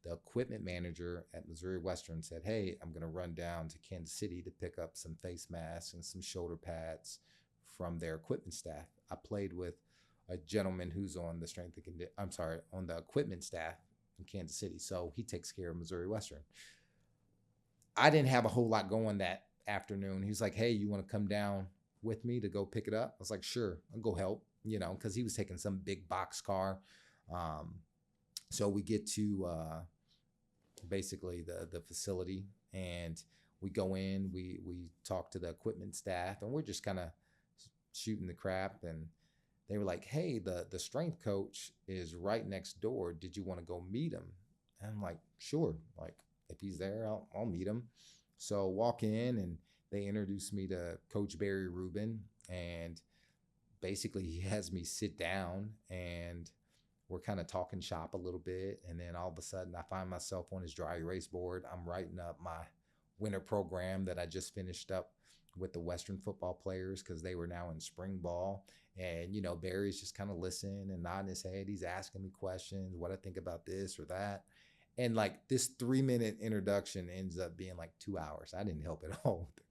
The equipment manager at Missouri Western said, "Hey, I'm going to run down to Kansas City to pick up some face masks and some shoulder pads from their equipment staff." I played with a gentleman who's on the on the equipment staff in Kansas City. So he takes care of Missouri Western. I didn't have a whole lot going that afternoon. He was like, "Hey, you want to come down with me to go pick it up?" I was like, "Sure, I'll go help," because he was taking some big box car. So we get to basically the facility, and we go in, we talk to the equipment staff, and we're just kind of shooting the crap. And they were like, "Hey, the strength coach is right next door. Did you want to go meet him?" And I'm like, "Sure. Like, if he's there, I'll meet him." So walk in, and they introduced me to Coach Barry Rubin, and basically he has me sit down, and we're kind of talking shop a little bit. And then all of a sudden I find myself on his dry erase board. I'm writing up my winter program that I just finished up with the Western football players, because they were now in spring ball. And, Barry's just kind of listening and nodding his head. He's asking me questions, what I think about this or that. And like this 3-minute introduction ends up being like 2 hours. I didn't help at all with the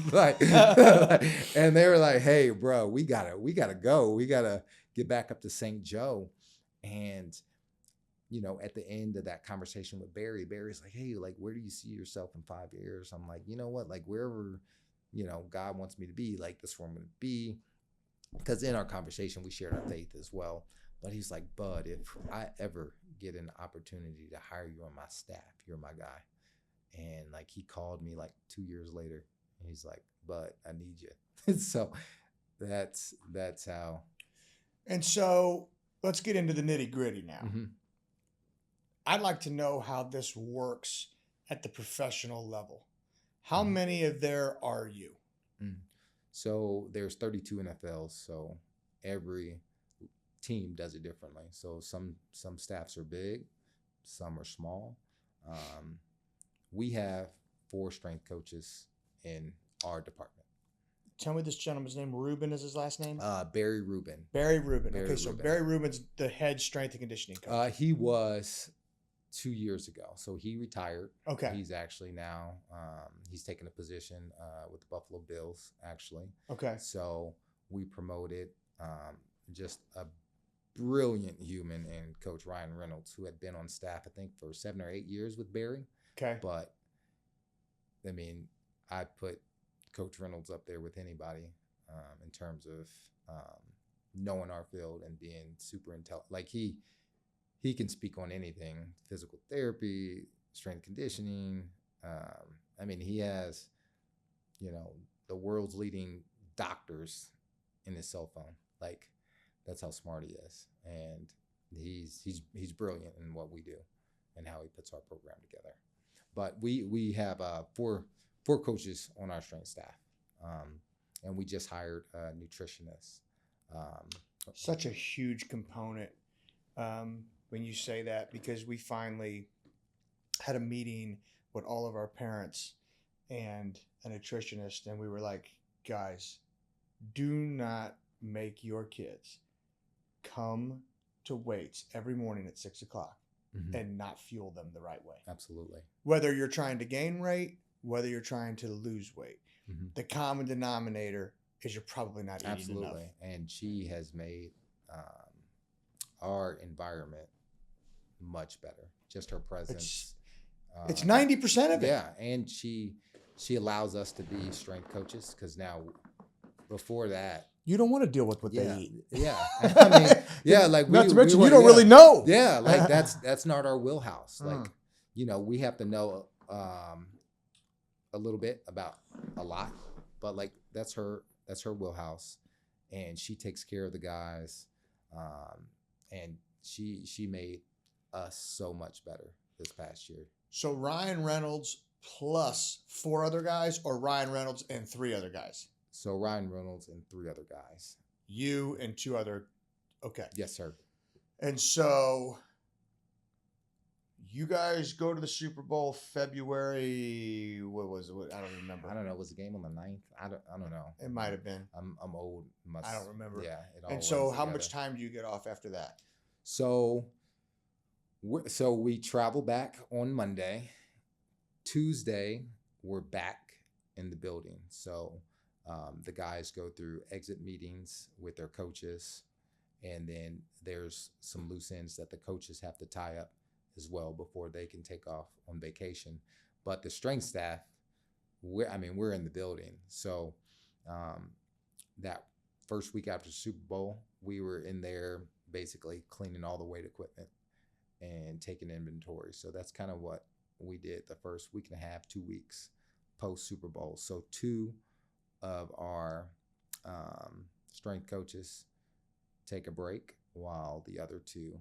equipment. And they were like, "Hey, bro, we gotta go. We gotta get back up to St. Joe." And, at the end of that conversation with Barry's like, "Hey, like, where do you see yourself in 5 years?" I'm like, "You know what? Like, wherever, God wants me to be, like, that's where I'm going to be." Because in our conversation, we shared our faith as well. But he's like, "Bud, if I ever get an opportunity to hire you on my staff, you're my guy." And like, he called me like 2 years later, and he's like, "Bud, I need you." So that's how. And so let's get into the nitty gritty now. Mm-hmm. I'd like to know how this works at the professional level. How Mm-hmm. many of there are you? Mm. So there's 32 NFLs. So every team does it differently. So some staffs are big, some are small. We have 4 strength coaches in our department. Tell me this gentleman's name. Rubin is his last name? Barry Rubin. Barry Rubin. Barry Okay, so Rubin. Barry Rubin's the head strength and conditioning coach. He was 2 years ago. So he retired. Okay. He's actually now, he's taken a position with the Buffalo Bills, actually. Okay. So we promoted just a brilliant human in Coach Ryan Reynolds, who had been on staff, I think, for 7 or 8 years with Barry. Okay. But, I mean, I put Coach Reynolds up there with anybody in terms of knowing our field and being super intelligent. Like, he can speak on anything: physical therapy, strength conditioning. I mean, he has, the world's leading doctors in his cell phone. Like, that's how smart he is. And he's brilliant in what we do and how he puts our program together. But we have 4 coaches on our strength staff. And we just hired a nutritionist. Such a huge component when you say that, because we finally had a meeting with all of our parents and a nutritionist, and we were like, "Guys, do not make your kids come to weights every morning at 6:00 and not fuel them the right way." Absolutely. Whether you're trying to gain weight, whether you're trying to lose weight, Mm-hmm. the common denominator is you're probably not eating Absolutely. enough. And she has made our environment much better. Just her presence. It's 90% of it. Yeah, and she allows us to be strength coaches, because now, before that, You don't want to deal with what they eat. Yeah. I mean, yeah, like not to mention you don't really know. Yeah, like that's not our wheelhouse. Like, we have to know a little bit about a lot, but like that's her wheelhouse, and she takes care of the guys, and she made us so much better this past year. So Ryan Reynolds plus 4 other guys, or Ryan Reynolds and 3 other guys? So Ryan Reynolds and 3 other guys. You and 2 other. Okay. Yes, sir. And so You guys go to the Super Bowl February. What was it? I don't remember. I don't know. Was the game on the 9th? I don't know. It might have been. I'm old. I don't remember. Yeah. It all And so, runs how together. much time do you get off after that? So we travel back on Monday. Tuesday, we're back in the building. So the guys go through exit meetings with their coaches, and then there's some loose ends that the coaches have to tie up as well before they can take off on vacation. But the strength staff, we're in the building. So that first week after Super Bowl, we were in there basically cleaning all the weight equipment and taking inventory. So that's kind of what we did the first week and a half, 2 weeks post Super Bowl. So two of our strength coaches take a break while the other two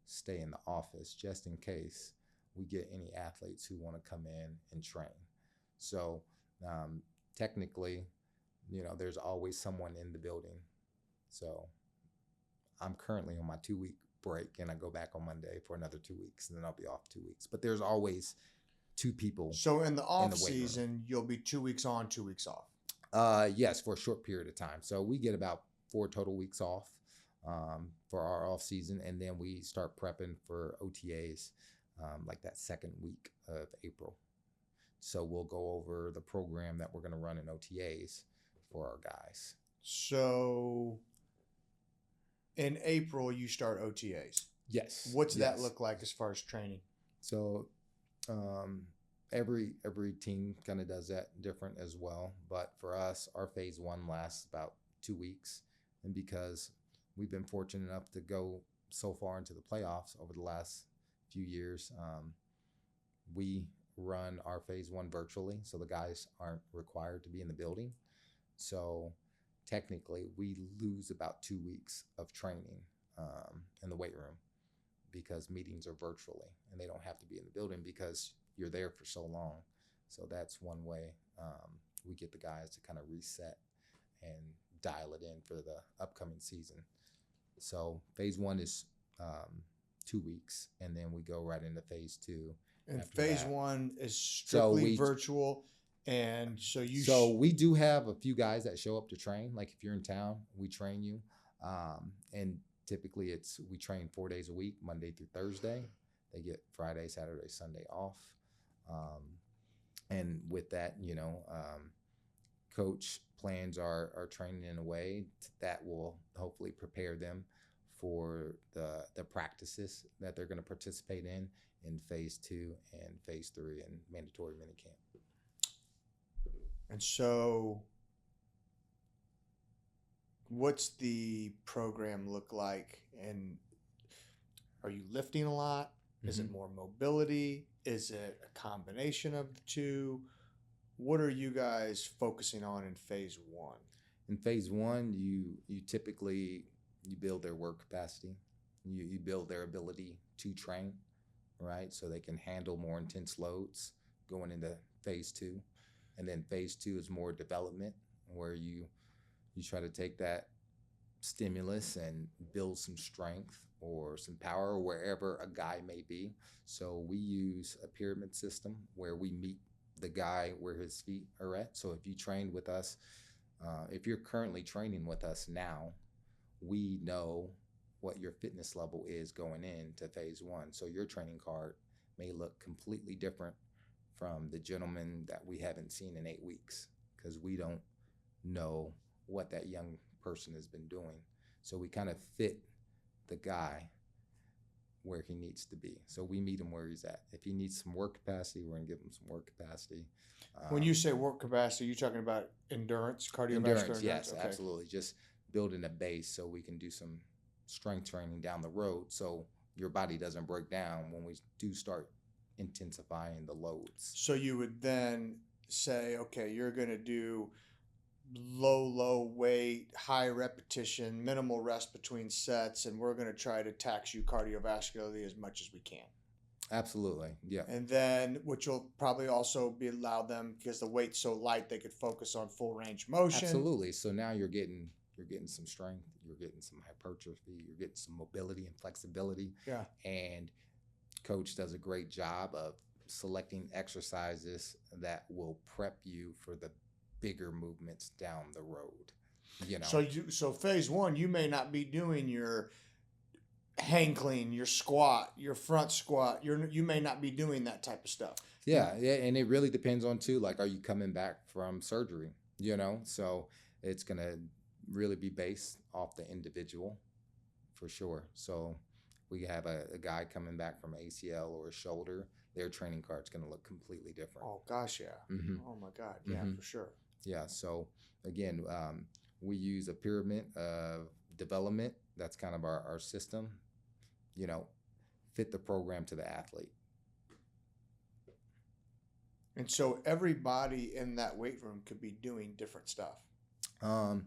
stay in the office just in case we get any athletes who want to come in and train. So technically, there's always someone in the building. So I'm currently on my 2-week break, and I go back on Monday for another 2 weeks, and then I'll be off 2 weeks. But there's always two people. So in the off weight room. season, you'll be 2 weeks on, 2 weeks off. Yes, for a short period of time. So we get about 4 total weeks off for our off season, and then we start prepping for OTAs like that second week of April. So we'll go over the program that we're going to run in OTAs for our guys. So in April, you start OTAs. Yes. What's that look like as far as training? So every team kind of does that different as well. But for us, our phase 1 lasts about 2 weeks. And because we've been fortunate enough to go so far into the playoffs over the last few years, we run our phase 1 virtually. So the guys aren't required to be in the building. So technically, we lose about 2 weeks of training in the weight room because meetings are virtually and they don't have to be in the building because you're there for so long. So that's one way we get the guys to kind of reset and dial it in for the upcoming season. So phase 1 is 2 weeks, and then we go right into phase 2. And phase 1 is strictly virtual. And so we do have a few guys that show up to train. Like if you're in town, we train you. And typically we train 4 days a week, Monday through Thursday. They get Friday, Saturday, Sunday off. And with that, coach plans our training in a way that will hopefully prepare them for the practices that they're going to participate in phase 2 and phase 3 and mandatory minicamp. And so what's the program look like? And are you lifting a lot? Is it more mobility? Is it a combination of the two? What are you guys focusing on in phase 1? In phase 1, you typically build their work capacity. You build their ability to train, right? So they can handle more intense loads going into phase 2. And then phase 2 is more development, where you try to take that stimulus and build some strength or some power wherever a guy may be. So we use a pyramid system where we meet the guy where his feet are at. So if you trained with us, if you're currently training with us now, we know what your fitness level is going into phase 1. So your training card may look completely different from the gentleman that we haven't seen in 8 weeks, because we don't know what that young person has been doing. So we kind of fit the guy where he needs to be. So we meet him where he's at. If he needs some work capacity, we're going to give him some work capacity. When you say work capacity, you're talking about endurance, cardiovascular endurance? Yes, okay. Absolutely. Just building a base so we can do some strength training down the road so your body doesn't break down when we do start intensifying the loads. So you would then say, okay, you're going to do low weight, high repetition, minimal rest between sets, and we're going to try to tax you cardiovascularly as much as we can. Absolutely, yeah. And then, which will probably also allow them, because the weight's so light, they could focus on full range motion. Absolutely. So now you're getting some strength, you're getting some hypertrophy, you're getting some mobility and flexibility. Yeah. And coach does a great job of selecting exercises that will prep you for the bigger movements down the road. You know. So phase one, you may not be doing your hang clean, your squat, your front squat. You may not be doing that type of stuff. Yeah, yeah, and it really depends on too. Like, are you coming back from surgery? You know, so it's gonna really be based off the individual for sure. So we have a guy coming back from ACL or a shoulder. Their training card's gonna look completely different. Oh gosh, yeah. Hmm. Oh my God, yeah, Hmm. for sure. Yeah. So again, we use a pyramid of development. That's kind of our system. You know, fit the program to the athlete. And so everybody in that weight room could be doing different stuff. Um,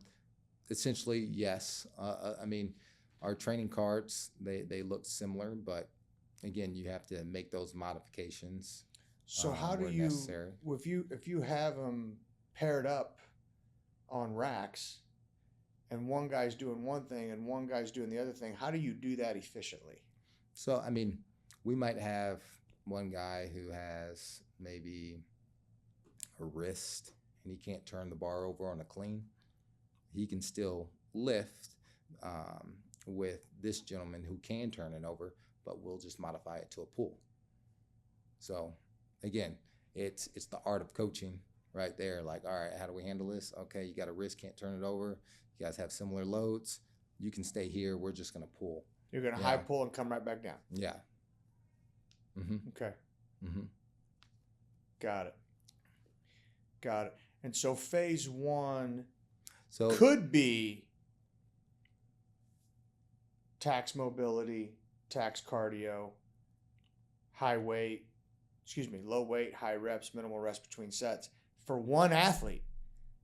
Essentially, yes. I mean, our training cards they look similar, but again, you have to make those modifications So how do where you, necessary. if you have them paired up on racks, and one guy's doing one thing and one guy's doing the other thing, how do you do that efficiently? So, I mean, we might have one guy who has maybe a wrist and he can't turn the bar over on a clean. He can still lift with this gentleman who can turn it over, but we'll just modify it to a pull. So, again, it's the art of coaching right there. Like, all right, how do we handle this? Okay, you got a wrist, can't turn it over. You guys have similar loads. You can stay here. We're just gonna pull. You're going to Yeah. high pull and come right back down. Yeah. Mm-hmm. Okay, Mm-hmm. got it. Got it. And so phase one So could be tax mobility, tax cardio, low weight, high reps, minimal rest between sets for one athlete.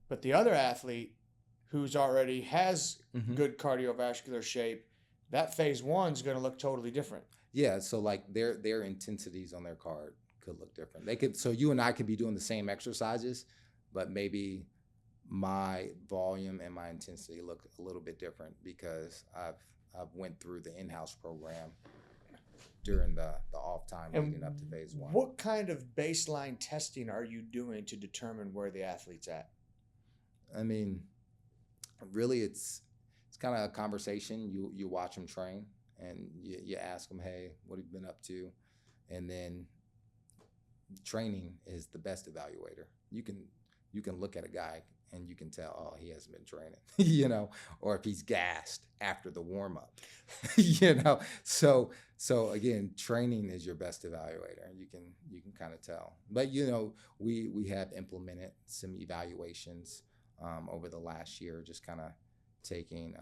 But the other athlete who's already has Mhm. good cardiovascular shape, that phase one's going to look totally different. yeah, so like their intensities on their card could look different. They could, so you and I could be doing the same exercises, but maybe my volume and my intensity look a little bit different because I've went through the in-house program during the off time leading up to phase one. What kind of baseline testing are you doing to determine where the athlete's at? I mean, really, it's kind of a conversation. You watch them train, and you ask them, hey, what have you been up to? And then training is the best evaluator. You can look at a guy and you can tell, oh, he hasn't been training, you know, or if he's gassed after the warm up, you know. So again, training is your best evaluator. You can kind of tell. But you know, we have implemented some evaluations over the last year, just kind of taking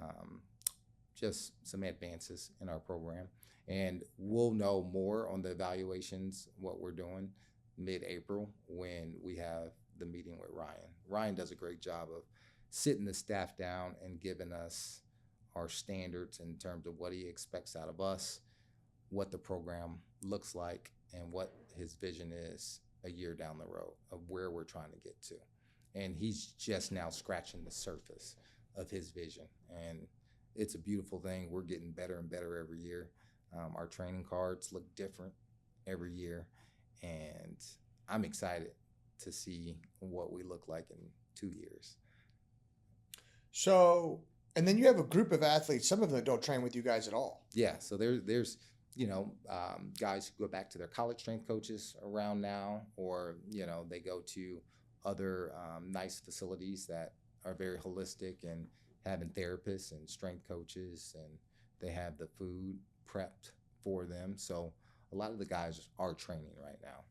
just some advances in our program, and we'll know more on the evaluations what we're doing mid-April when we have the meeting with Ryan. Ryan does a great job of sitting the staff down and giving us our standards in terms of what he expects out of us, what the program looks like, and what his vision is a year down the road of where we're trying to get to. And he's just now scratching the surface of his vision. And it's a beautiful thing. We're getting better and better every year. Our training cards look different every year. And I'm excited to see what we look like in 2 years. So, and then you have a group of athletes, some of them don't train with you guys at all. Yeah, so there's you know, guys who go back to their college strength coaches around now, or you know, they go to other nice facilities that are very holistic and having therapists and strength coaches, and they have the food prepped for them. So a lot of the guys are training right now.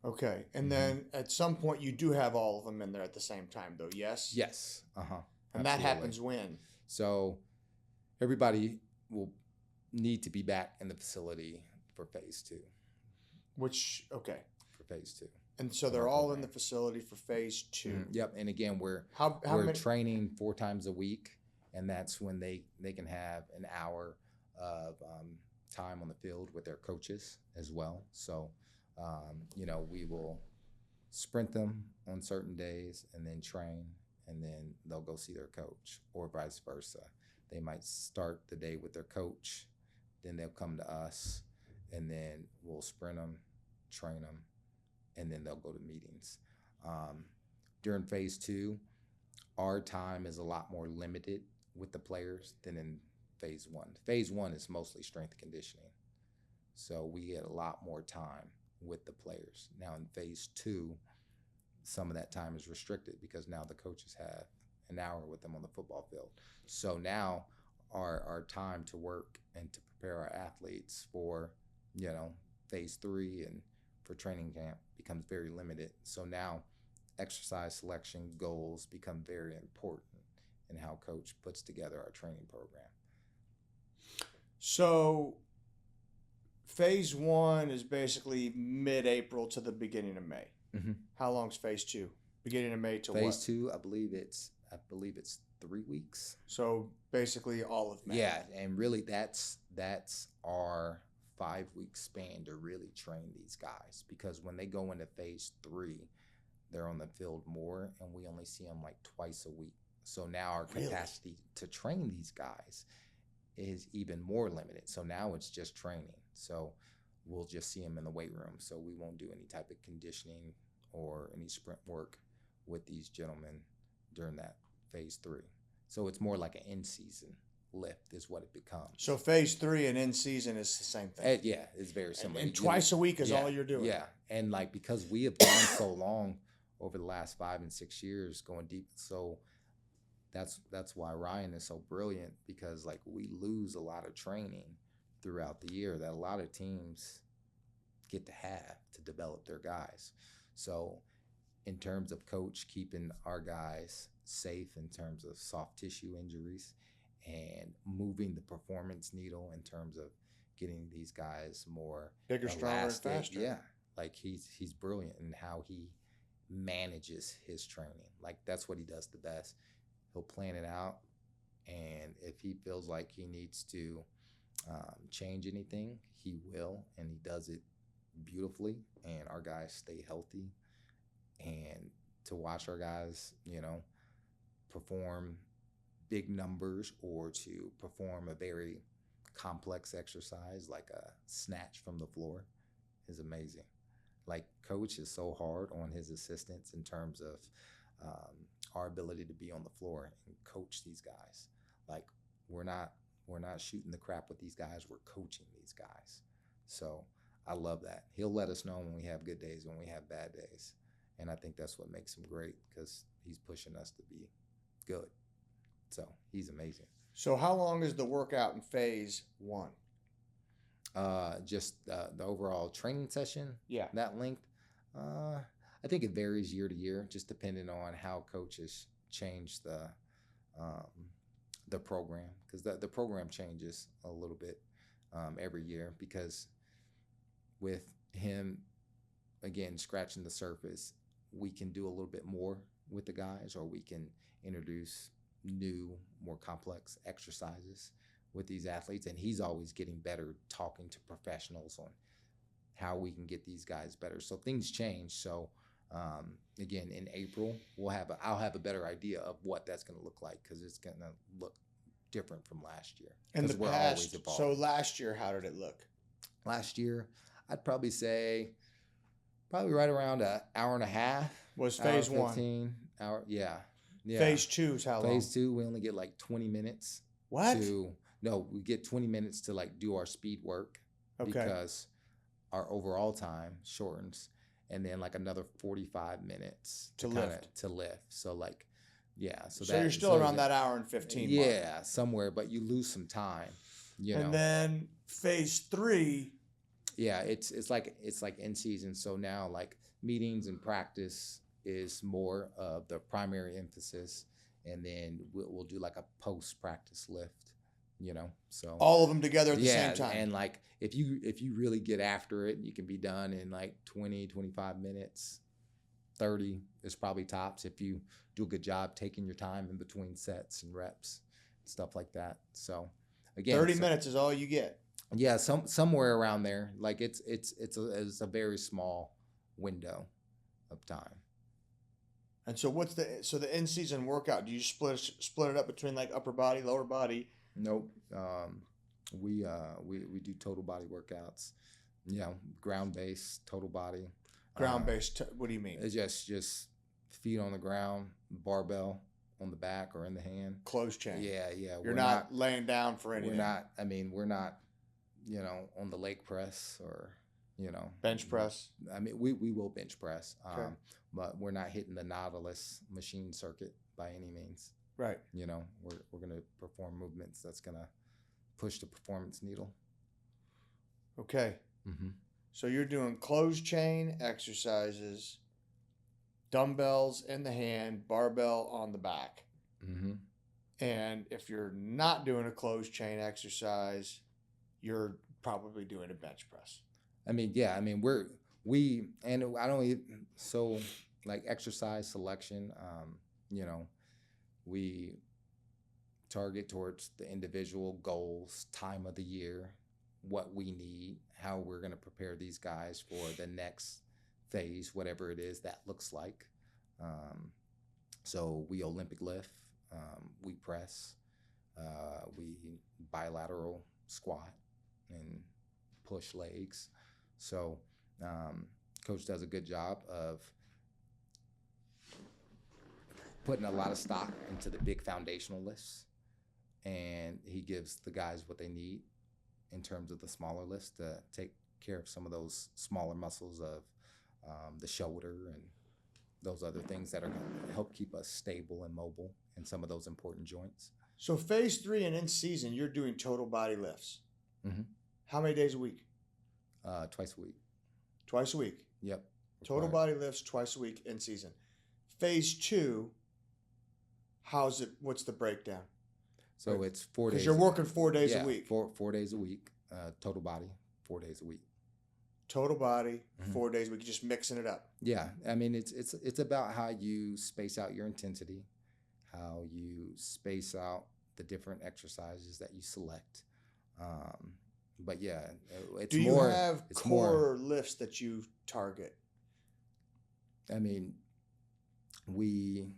Okay. And then at some point you do have all of them in there at the same time though, yes? Yes. Uh-huh. And that happens when? So everybody will need to be back in the facility for phase two. Okay. For phase two. And so they're all in the facility for phase two. Mm-hmm. Yep. And again, we're many? training 4 times a week, and that's when they can have an hour of time on the field with their coaches as well. So, you know, we will sprint them on certain days and then train, and then they'll go see their coach, or vice versa. They might start the day with their coach, then they'll come to us, and then we'll sprint them, train them, and then they'll go to meetings. Um, During phase 2, our time is a lot more limited with the players than in phase 1. Phase 1 is mostly strength conditioning, so we get a lot more time with the players. Now in phase 2, some of that time is restricted because now the coaches have an hour with them on the football field. So now our time to work and to prepare our athletes for, phase 3 and for training camp becomes very limited. So now exercise selection goals become very important in how coach puts together our training program. So phase 1 is basically mid-April to the beginning of May. Mm-hmm. How long's phase 2? Beginning of May to phase what? Phase 2, I believe it's 3 weeks. So basically all of May. Yeah, and really that's our 5-week span to really train these guys, because when they go into phase 3, they're on the field more, and we only see them like twice a week. So now our capacity to train these guys is even more limited. So now it's just training. So we'll just see them in the weight room. So we won't do any type of conditioning or any sprint work with these gentlemen during that phase 3. So it's more like an in-season lift is what it becomes. So phase 3 and in-season is the same thing. Yeah, it's very similar. And twice a week is all you're doing. Yeah, and like because we have gone so long over the last 5 and 6 years going deep, so that's why Ryan is so brilliant, because like we lose a lot of training throughout the year that a lot of teams get to have to develop their guys. So in terms of coach keeping our guys safe in terms of soft tissue injuries and moving the performance needle in terms of getting these guys more bigger, stronger, and faster. Yeah, like he's brilliant in how he manages his training. Like that's what he does the best. He'll plan it out, and if he feels like he needs to change anything, he will, and he does it beautifully, and our guys stay healthy. And to watch our guys, perform big numbers or to perform a very complex exercise like a snatch from the floor is amazing. Like coach is so hard on his assistants in terms of our ability to be on the floor and coach these guys. Like we're not shooting the crap with these guys, we're coaching these guys. So I love that. He'll let us know when we have good days, when we have bad days. And I think that's what makes him great, because he's pushing us to be good. So he's amazing. So how long is the workout in phase 1? Just the overall training session. Yeah. That length. I think it varies year to year, just depending on how coaches change the program, because the program changes a little bit every year, because with him again scratching the surface, we can do a little bit more with the guys, or we can introduce new, more complex exercises with these athletes. And he's always getting better talking to professionals on how we can get these guys better. So things change. So again, in April, I'll have a better idea of what that's going to look like, because it's going to look different from last year. In the we're past, always evolving. so last year, how did it look? Last year, I'd probably say right around an hour and a half. Was phase 1? 15 hour, yeah. Phase 2 is how long? Phase 2, we only get like 20 minutes. What? No, we get 20 minutes to like do our speed work, because our overall time shortens, and then like another 45 minutes to lift. So like, yeah. So you're still around that hour and 15 mark. Yeah, somewhere, but you lose some time, And then phase 3. Yeah, it's like in season. So now like meetings and practice is more of the primary emphasis, and then we'll do like a post practice lift. So all of them together at the same time. And like if you really get after it, you can be done in like 20, 25 minutes. 30 is probably tops if you do a good job taking your time in between sets and reps, stuff like that. So again, 30 minutes is all you get. Yeah, somewhere around there. Like it's a very small window of time. And so the in-season workout? Do you split it up between like upper body, lower body? Nope. We do total body workouts. Yeah, ground base, total body. Ground based. What do you mean? It's just feet on the ground, barbell on the back or in the hand. Close chain. Yeah, yeah. You're not laying down for anything. We're not. I mean, we're not. On the leg press or bench press. I mean, we will bench press, Okay. but we're not hitting the Nautilus machine circuit by any means. Right. We're gonna perform movements that's gonna push the performance needle. Okay. Mm-hmm. So you're doing closed chain exercises, dumbbells in the hand, barbell on the back. Mm-hmm. And if you're not doing a closed chain exercise, you're probably doing a bench press. I mean, yeah. I mean, and I don't even, so like exercise selection. We target towards the individual goals, time of the year, what we need, how we're going to prepare these guys for the next phase, whatever it is that looks like. So we Olympic lift, we press, we bilateral squat and push legs. So coach does a good job of putting a lot of stock into the big foundational lifts, and he gives the guys what they need in terms of the smaller lifts to take care of some of those smaller muscles of the shoulder and those other things that are going to help keep us stable and mobile in some of those important joints. So phase 3 and in season, you're doing total body lifts. Mm-hmm. How many days a week? Twice a week. Twice a week. Yep. Total body lifts twice a week in season. Phase 2, how's it? What's the breakdown? So it's 4 days. Because you're working 4 days a week. 4 days a week. Total body, 4 days a week. Total body, 4 days a week. Just mixing it up. Yeah, I mean it's about how you space out your intensity, how you space out the different exercises that you select. But yeah, it's Do you more. have it's core lifts that you target? I mean, we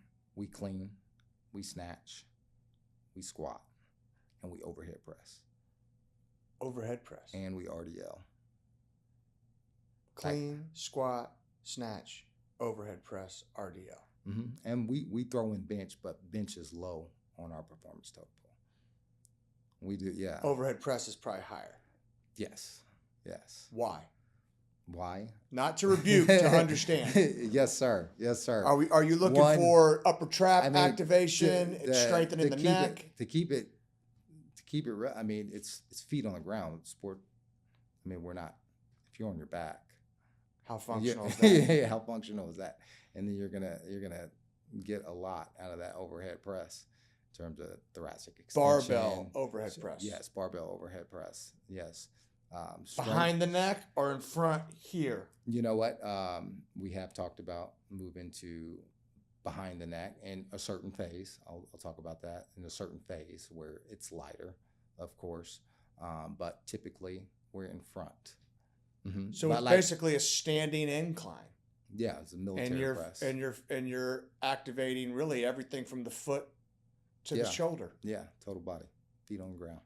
clean, we snatch, we squat, and we overhead press. Overhead press. And we RDL. Clean, squat, snatch, overhead press, RDL. Mm-hmm. And we throw in bench, but bench is low on our performance total. We do, yeah. Overhead press is probably higher. Yes. Why? Why? Not to rebuke, to understand. Yes, sir. Are you looking for upper trap activation, strengthening the neck? To keep it, I mean, it's feet on the ground sport. I mean, we're not. If you're on your back, how functional is that? Yeah, how functional is that? And then you're gonna get a lot out of that overhead press in terms of thoracic extension. Barbell overhead press. Yes, barbell overhead press. Yes. Behind the neck or in front here? You know what? We have talked about moving to behind the neck in a certain phase. I'll talk about that in a certain phase where it's lighter, of course. But typically we're in front. Mm-hmm. So it's basically a standing incline. Yeah, it's a military press. And you're activating really everything from the foot to the shoulder. Yeah, total body, feet on the ground.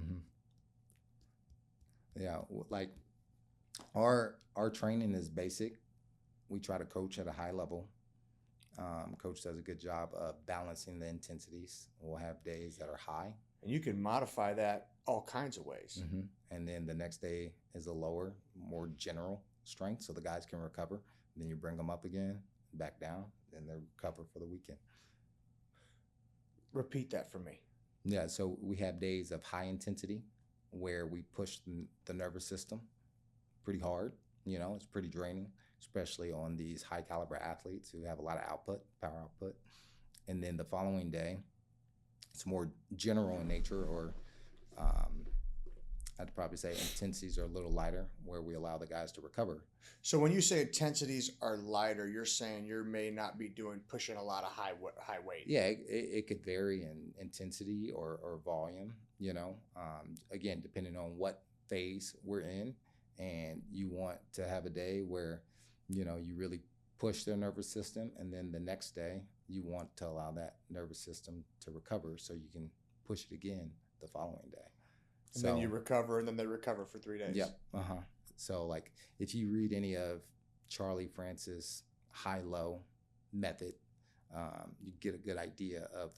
Mm-hmm. Yeah, like our training is basic. We try to coach at a high level. Coach does a good job of balancing the intensities. We'll have days that are high. And you can modify that all kinds of ways. Mm-hmm. And then the next day is a lower, more general strength so the guys can recover. And then you bring them up again, back down, and they recover for the weekend. Repeat that for me. Yeah, so we have days of high intensity where we push the nervous system pretty hard. It's pretty draining, especially on these high caliber athletes who have a lot of power output. And then the following day, it's more general in nature, or I'd probably say intensities are a little lighter where we allow the guys to recover. So when you say intensities are lighter, you're saying you may not be pushing a lot of high weight. Yeah, it could vary in intensity or volume, again, depending on what phase we're in. And you want to have a day where, you really push their nervous system. And then the next day, you want to allow that nervous system to recover so you can push it again the following day. And then you recover, and then they recover for 3 days. Yep. So like if you read any of Charlie Francis' high-low method, you get a good idea of,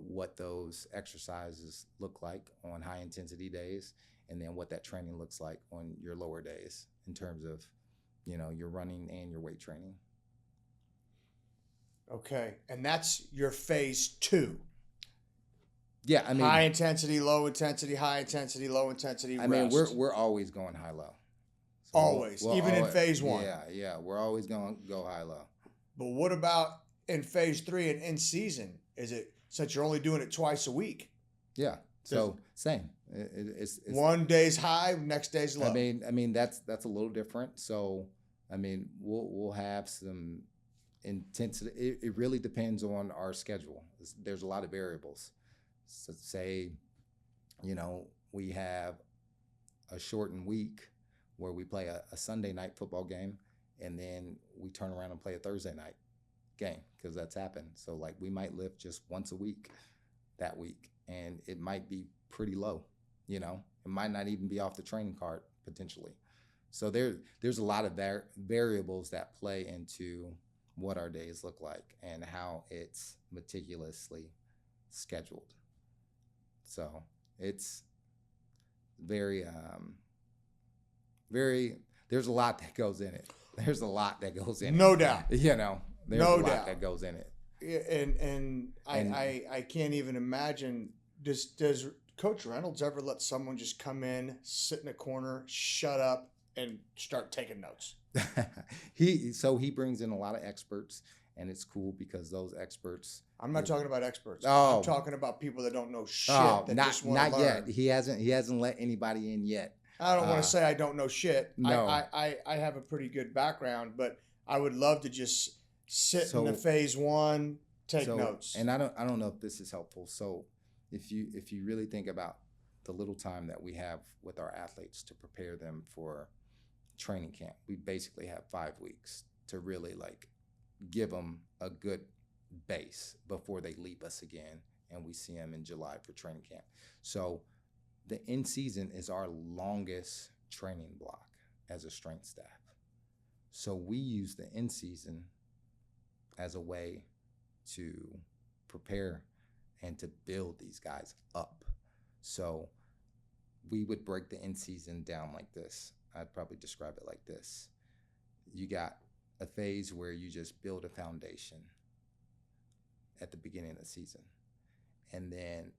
what those exercises look like on high intensity days, and then what that training looks like on your lower days in terms of, your running and your weight training. Okay. And that's your phase 2. Yeah, I mean, high intensity, low intensity, high intensity, low intensity. I mean, we're always going high low. So always, even in phase 1. Yeah, we're always going to go high low. But what about in phase 3 and in season? Is it, since you're only doing it twice a week? Yeah. So same. It's 1 day's high, next day's low. I mean that's a little different. So I mean we'll have some intensity. It really depends on our schedule. There's a lot of variables. So say, we have a shortened week where we play a Sunday night football game, and then we turn around and play a Thursday night game, because that's happened. So like we might lift just once a week that week, and it might be pretty low. It might not even be off the training card potentially. So there's a lot of variables that play into what our days look like and how it's meticulously scheduled. So it's very there's a lot that goes in it. There's a lot that goes in no it. doubt. There's no a lot doubt that goes in it. And I can't even imagine, does Coach Reynolds ever let someone just come in, sit in a corner, shut up, and start taking notes? He brings in a lot of experts, and it's cool because those experts. I'm not talking about experts. Oh. I'm talking about people that don't know shit. Oh, that not just want to learn. yet. He hasn't let anybody in yet. I don't want to say I don't know shit. No. I have a pretty good background, but I would love to just sit in the phase 1, take notes. And I don't know if this is helpful. So if you really think about the little time that we have with our athletes to prepare them for training camp, we basically have 5 weeks to really like give them a good base before they leave us again, and we see them in July for training camp. So the in season is our longest training block as a strength staff. So we use the in season as a way to prepare and to build these guys up. So we would break the in season down like this. I'd probably describe it like this. You got a phase where you just build a foundation at the beginning of the season. And then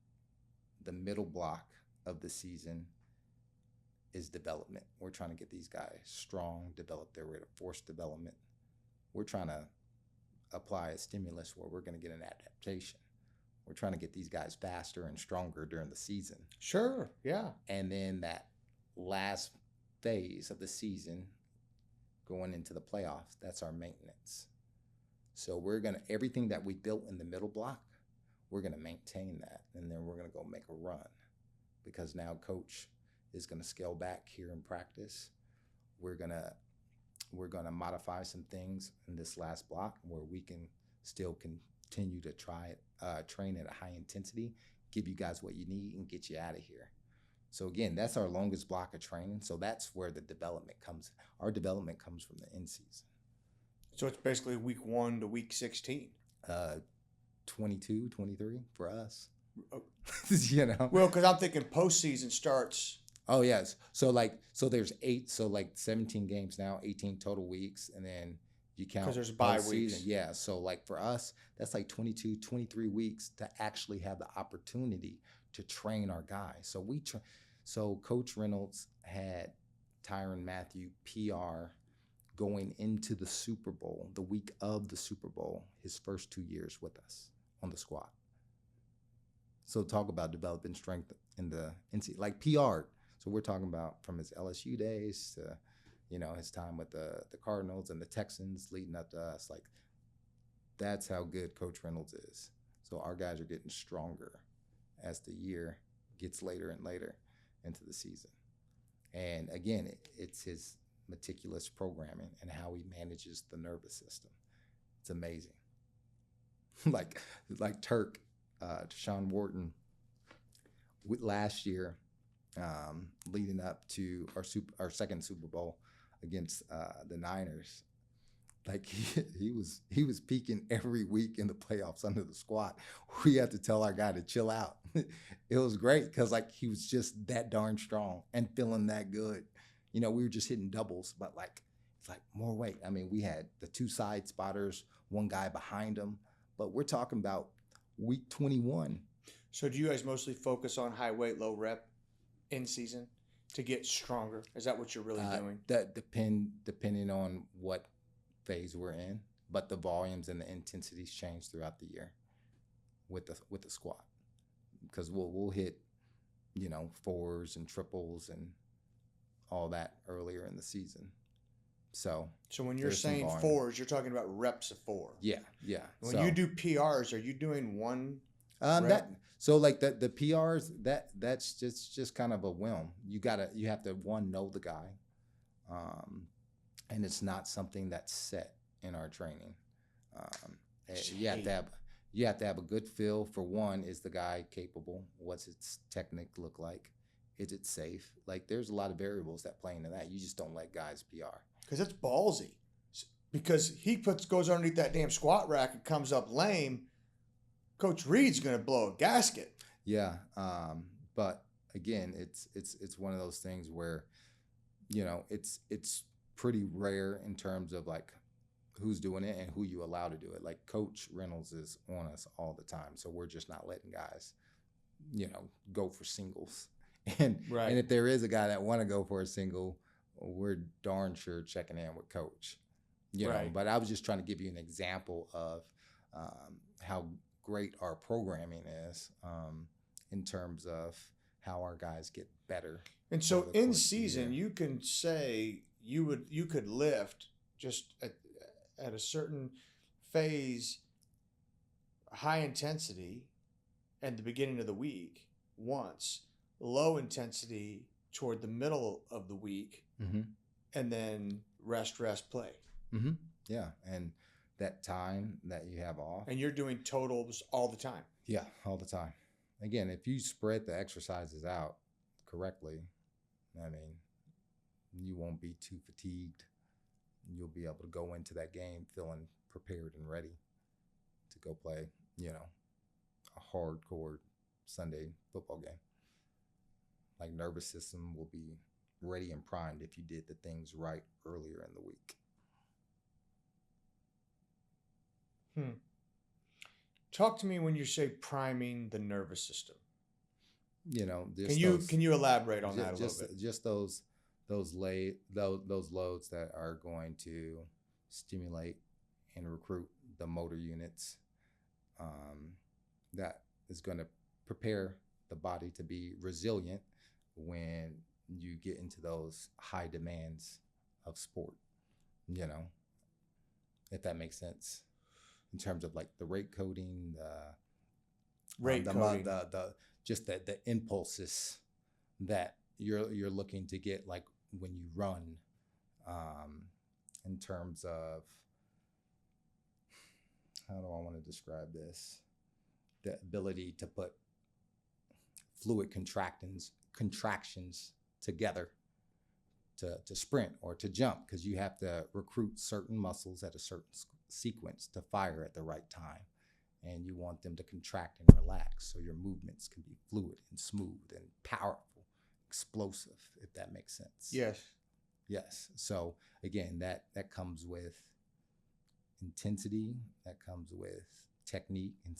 the middle block of the season is development. We're trying to get these guys strong, develop their rate of force development. We're trying to apply a stimulus where we're going to get an adaptation. We're trying to get these guys faster and stronger during the season. Sure, yeah. And then that last phase of the season, going into the playoffs, that's our maintenance. So everything that we built in the middle block, we're going to maintain that. And then we're going to go make a run, because now coach is going to scale back here in practice. We're going to modify some things in this last block where we can still continue to train at a high intensity, give you guys what you need, and get you out of here. So again, that's our longest block of training. So that's where the development comes. Our development comes from the in season. So it's basically week 1 to week 16. 22, 23 for us. Oh. Well, because I'm thinking postseason starts. Oh yes. So there's 17 games now, 18 total weeks, and then you count because there's bye weeks. Yeah. So like for us, that's like 22, 23 weeks to actually have the opportunity to train our guys. So Coach Reynolds had Tyrann Mathieu PR going into the Super Bowl, the week of the Super Bowl, his first 2 years with us on the squad. So talk about developing strength in the NC, like PR. So we're talking about from his LSU days to, his time with the Cardinals and the Texans leading up to us. Like, that's how good Coach Reynolds is. So our guys are getting stronger as the year gets later and later into the season. And again, it's his meticulous programming and how he manages the nervous system. It's amazing. like Turk, Deshaun Wharton, last year, leading up to our second Super Bowl against the Niners. Like he was peaking every week in the playoffs under the squat. We had to tell our guy to chill out. It was great because like he was just that darn strong and feeling that good. You know, we were just hitting doubles, but like it's like more weight. I mean, we had the two side spotters, one guy behind him, but we're talking about week 21. So do you guys mostly focus on high weight, low rep in season to get stronger? Is that what you're really doing? That depending on what phase we're in, but the volumes and the intensities change throughout the year with the squat because we'll hit fours and triples and all that earlier in the season. So when you're saying fours, you're talking about reps of four. Yeah. When you do PRs, are you doing one? That so like the PRs that's just kind of a whim. You have to know the guy, and it's not something that's set in our training. You have to have a good feel for one, is the guy capable? What's its technique look like? Is it safe? Like there's a lot of variables that play into that. You just don't let guys PR. Because it's ballsy. Because he goes underneath that damn squat rack and comes up lame. Coach Reed's gonna blow a gasket. Yeah, but again, it's one of those things where, it's pretty rare in terms of like who's doing it and who you allow to do it. Like Coach Reynolds is on us all the time, so we're just not letting guys, go for singles. And if there is a guy that want to go for a single, we're darn sure checking in with Coach. But I was just trying to give you an example of how great our programming is in terms of how our guys get better. And so in season, you can say you could lift just at a certain phase, high intensity at the beginning of the week once, low intensity toward the middle of the week, and then rest, play. Yeah, and that time that you have off. And you're doing totals all the time. Yeah, all the time. Again, if you spread the exercises out correctly, I mean, you won't be too fatigued. You'll be able to go into that game feeling prepared and ready to go play, a hardcore Sunday football game. Like nervous system will be ready and primed if you did the things right earlier in the week. Talk to me when you say priming the nervous system. Can you elaborate on that a little bit? Just those loads that are going to stimulate and recruit the motor units. That is going to prepare the body to be resilient when you get into those high demands of sport. If that makes sense. In terms of like the rate coding, the impulses that you're looking to get, like when you run, in terms of, how do I want to describe this? The ability to put fluid contractions together to sprint or to jump, because you have to recruit certain muscles at a certain sequence to fire at the right time, and you want them to contract and relax so your movements can be fluid and smooth and powerful, explosive, if that makes sense. Yes. So again, that comes with intensity, that comes with technique, and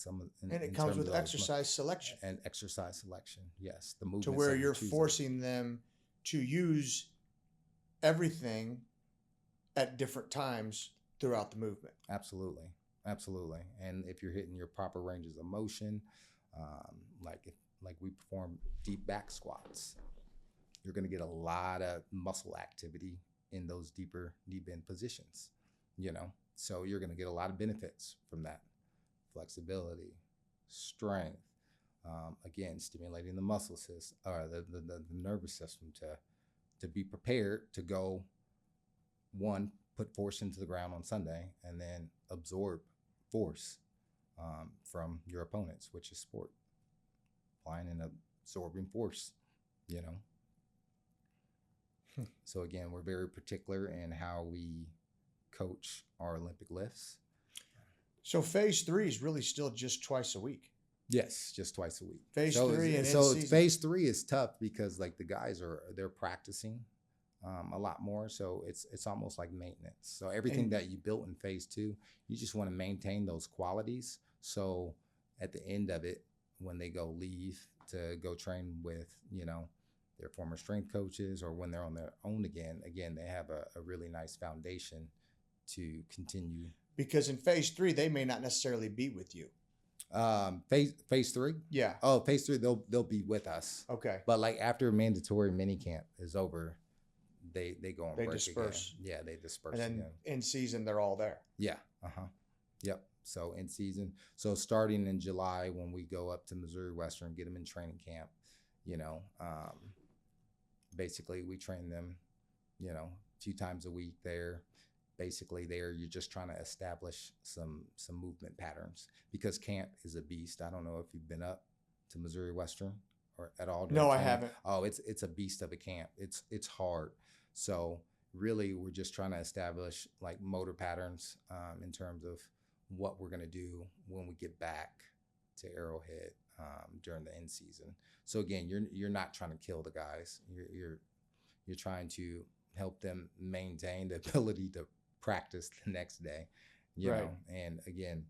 it comes with exercise selection. And exercise selection, yes. The movements to where you're forcing them to use everything at different times throughout the movement. Absolutely. And if you're hitting your proper ranges of motion, like we perform deep back squats, you're going to get a lot of muscle activity in those deep end positions, so you're going to get a lot of benefits from that. Flexibility, strength, again, stimulating the muscle system or the nervous system to be prepared to go, one, put force into the ground on Sunday, and then absorb force from your opponents, which is sport. Applying and absorbing force you know. Hmm. So again, we're very particular in how we coach our Olympic lifts. So phase 3 is really still just twice a week. Yes, just twice a week. Phase so 3 and in so season. phase 3 is tough because like the guys they're practicing a lot more, so it's almost like maintenance. So everything And- that you built in phase 2, you just want to maintain those qualities. So at the end of it, when they go leave to go train with their former strength coaches, or when they're on their own again, they have a really nice foundation to continue. Because in phase 3, they may not necessarily be with you. Phase 3. Yeah. Oh, phase 3, they'll be with us. Okay. But like after mandatory mini camp is over, they go on They break disperse. again. Yeah, they disperse And then again. in season, they're all there. Yeah. Yep. So in season, so starting in July when we go up to Missouri Western, get them in training camp, basically we train them, a few times a week there. Basically there you're just trying to establish some movement patterns, because camp is a beast. I don't know if you've been up to Missouri Western or at all. No, I haven't. Oh, it's a beast of a camp. It's hard. So really we're just trying to establish like motor patterns in terms of what we're going to do when we get back to Arrowhead during the end season. So again, you're not trying to kill the guys. You're trying to help them maintain the ability to practice the next day, you Right. know. And again,